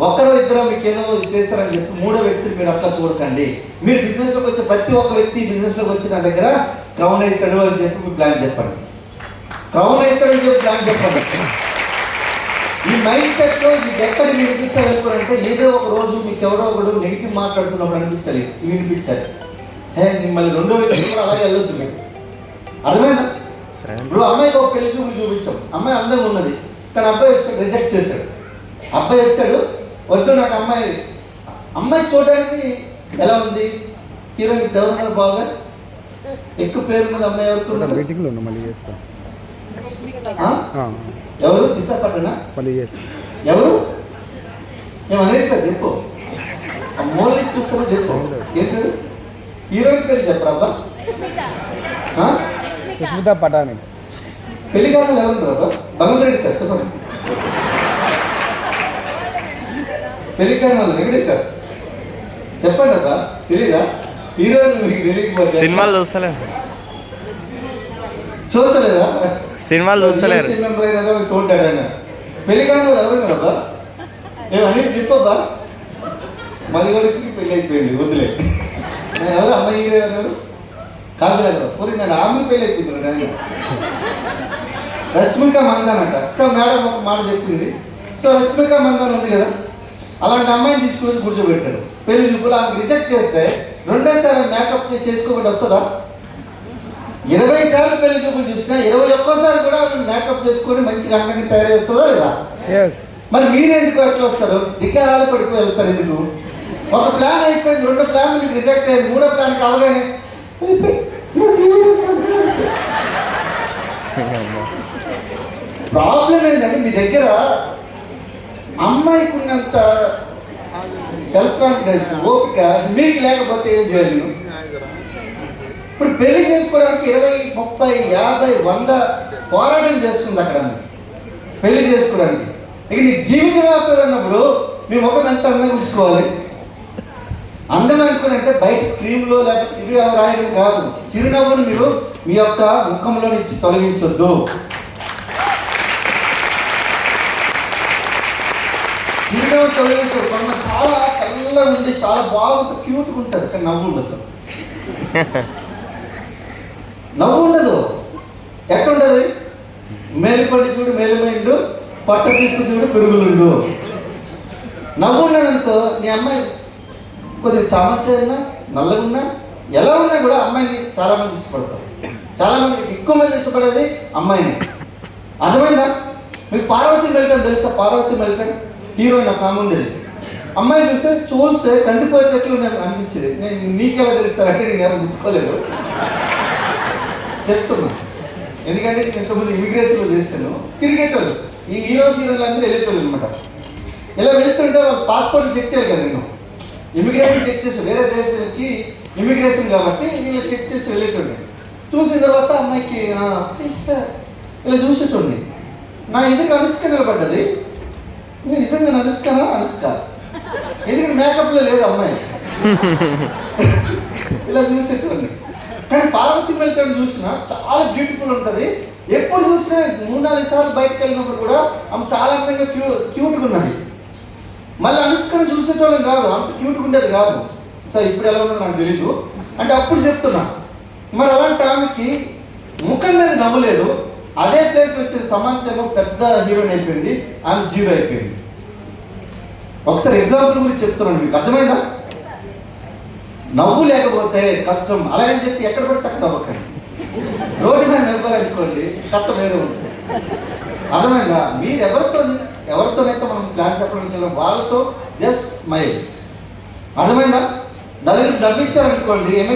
1-2 మీకు ఏదో చేస్తారని చెప్పి 3వ వ్యక్తిని మీరు అట్లా చూడకండి. మీరు బిజినెస్లోకి వచ్చే ప్రతి ఒక్క వ్యక్తి బిజినెస్లోకి వచ్చి నా దగ్గర క్రౌన్ అవుతాడు అని చెప్పి మీ ప్లాన్ చెప్పండి. క్రౌన్ అవుతాడని చెప్పి ప్లాన్ చెప్పండి. ఈ మైండ్ సెట్లో మీకు ఎక్కడ వినిపించాలనుకోవాలంటే ఏదో ఒక రోజు మీకు ఎవరో ఒకడు నెగిటివ్ మాట్లాడుతున్నప్పుడు వినిపించాలి. మిమ్మల్ని 2వ వ్యక్తి కూడా అలాగే వెళ్ళొద్దు మీరు. అర్థమైందా? ఇప్పుడు అమ్మాయికి ఒక పెళ్లి చూపులు చూపించాం, అమ్మాయి అందరూ ఉన్నది కానీ అబ్బాయి వచ్చాడు రిజెక్ట్ చేశాడు. అబ్బాయి వచ్చాడు వద్దు నాకు అమ్మాయి చూడడానికి ఎలా ఉంది, హీరోయిన్ డెవలప్మెంట్ బాగా ఎక్కువ పేరు ఉన్నది. అమ్మాయి ఎవరు దిశపట్టనా ఎవరు ఏమనేది సార్ చెప్పు, మోల్ని చూస్తామో చెప్పు. ఏం పేరు హీరోయిన్ పేరు చెప్పరా అబ్బా? సుష్మితా పటాని. పెళ్లి కావాలి ఎవరున్నారు అబ్బా? భగవంతుడి సార్ చెప్పండి. పెళ్లి కాని వాళ్ళు వెంకటేష్ సార్ చెప్పండి అబ్బా. తెలీదా? హీరోయిన్ మీకు తెలియకపోతే సినిమాలు చూస్తలేదు సార్. చూస్తలేదా? సినిమాలు చూస్తలేరు. చూంటాడు. పెళ్లి కాని వాళ్ళు ఎవరున్నారు అబ్బా? ఏమని చెప్పబ్బా. మది వరకు పెళ్ళి అయిపోయింది వదిలే. నేను ఎవరు అమ్మాయి హీరో అన్నాడు కాదు పూరి నేను ఆమె పెళ్ళి అయిపోయింది నేను రష్మిక మందాన్ అంట. సో మేడం ఒక మాట చెప్పింది. సో రష్మిక మందాన్ ఉంది కదా, అలాంటి అమ్మాయిని తీసుకొని కూర్చోబెట్టాడు. పెళ్లి చూపులు ఆమె రిజెక్ట్ చేస్తే 2సారి మేకప్ చేసుకోబట్టి వస్తుందా? 20 సార్లు పెళ్లి చూపులు చూసినా 21సారి కూడా మేకప్ చేసుకొని మంచిగా అందంగా తయారు చేస్తుందా లేదా? మరి మీరు ఎందుకు అట్లా వస్తారు? దిగ్గరాలు పడిపోయి వెళ్తారు ఎందుకు? ఒక ప్లాన్ అయిపోయింది, 2 ప్లాన్ మీకు రిజెక్ట్ అయ్యింది, 3వ ప్లాన్ కావగానే ప్రాబ్లం ఏంటంటే మీ దగ్గర అమ్మాయికి ఉన్నంత సెల్ఫ్ కాన్ఫిడెన్స్ ఓపిక మీకు లేకపోతే ఏం చేయాలి? ఇప్పుడు పెళ్లి చేసుకోవడానికి 20, 30, 50, 100 పోరాటం చేస్తుంది అక్కడ పెళ్లి చేసుకోవడానికి. ఇక నీ జీవితం వస్తుంది అన్నప్పుడు మీ ముఖం ఎంత అందంగా ఉంచుకోవాలి. అందం అనుకునంటే బయట క్రీమ్లో లేకపోతే ఇవి రాయడం కాదు, చిరునవ్వును మీరు మీ యొక్క ముఖంలో నుంచి తొలగించొద్దు. చిరునవ్వు తొలగించదు. కొంత చాలా తెల్లగా ఉండి చాలా బాగుంటుంది, క్యూట్గా ఉంటుంది కానీ నవ్వు ఉండదు. నవ్వు ఉండదు. ఎట్లుండదు? మేలుపడి చూడు మేలుమైండు, పట్ట పిప్పు చూడు పెరుగులుండు. నవ్వు ఉండదు అనుకో, నీ అమ్మాయి కొద్దిగా చామచ్చైనా నల్లగున్నా ఎలా ఉన్నా కూడా అమ్మాయిని చాలామంది ఇష్టపడతారు. చాలామంది ఎక్కువ మంది ఇష్టపడేది అమ్మాయిని. అర్థమైందా? మీకు పార్వతి మెల్టన్ తెలుసా? పార్వతి మెల్టన్ హీరోయిన్ ఒక ఆమె ఉండేది. అమ్మాయి చూస్తే కందిపోయేటట్లు నాకు అనిపించేది. నేను నీకెలా తెలుస్తారంటే నేను ఎవరు గుర్తుకోలేదు చెప్తున్నా. ఎందుకంటే నేను ఇంతకుముందు ఇమిగ్రేషన్లో చేస్తాను. తిరిగేటోళ్ళు ఈ హీరోలు అందరూ వెళ్ళేటోళ్ళు అనమాట. ఇలా వెళ్తుంటే వాళ్ళు పాస్పోర్ట్లు చెక్ చేయాలి కదా. నేను ఇమిగ్రేషన్ చెక్ చేసి వేరే దేశానికి ఇమిగ్రేషన్ కాబట్టి వీళ్ళు చెక్ చేసి వెళ్ళేటోళ్ళు. చూసిన తర్వాత అమ్మాయికి ఇలా చూసేటోండి. నా ఎదురు అనుష్క నిలబడ్డది. నేను నిజంగా అనుష్కనా? అనుష్క ఎందుకంటే మేకప్లో లేదు అమ్మాయి. ఇలా చూసేటోండి. కానీ పార్వతి మెల్టన్ చూసినా చాలా బ్యూటిఫుల్ ఉంటుంది. ఎప్పుడు చూసినా 3-4 సార్లు బయటకు వెళ్ళినప్పుడు కూడా ఆమె చాలా అందంగా క్యూట్గా ఉన్నది. మళ్ళీ అనుష్కను చూసేటోళ్ళం కాదు, అంత క్యూట్గా ఉండేది కాదు. సో ఇప్పుడు ఎలా ఉన్నదో నాకు తెలీదు. అంటే అప్పుడు చెప్తున్నా, మరి అలాంటి ఆమెకి ముఖం మీద నవ్వులేదు. అదే ప్లేస్ వచ్చే సమంతేమో పెద్ద హీరోయిన్ అయిపోయింది, ఆమె జీరో అయిపోయింది. ఒకసారి ఎగ్జాంపుల్ గురించి చెప్తున్నాను, మీకు అర్థమైందా? నవ్వు లేకపోతే కష్టం. అలాగని చెప్పి ఎక్కడ పడితే అక్కడ నవ్వకండి. రోడ్డు మీద నవ్వాలనుకోండి, కష్టం వేరే ఉంటుంది. అర్థమైందా? మీరు ఎవరితోనైతే మనం ప్లాన్ చెప్పడానికి వెళ్ళాం వాళ్ళతో జస్ట్ స్మైల్. అర్థమైందా? నలుగురు నవ్వించారనుకోండి, ఏమైతే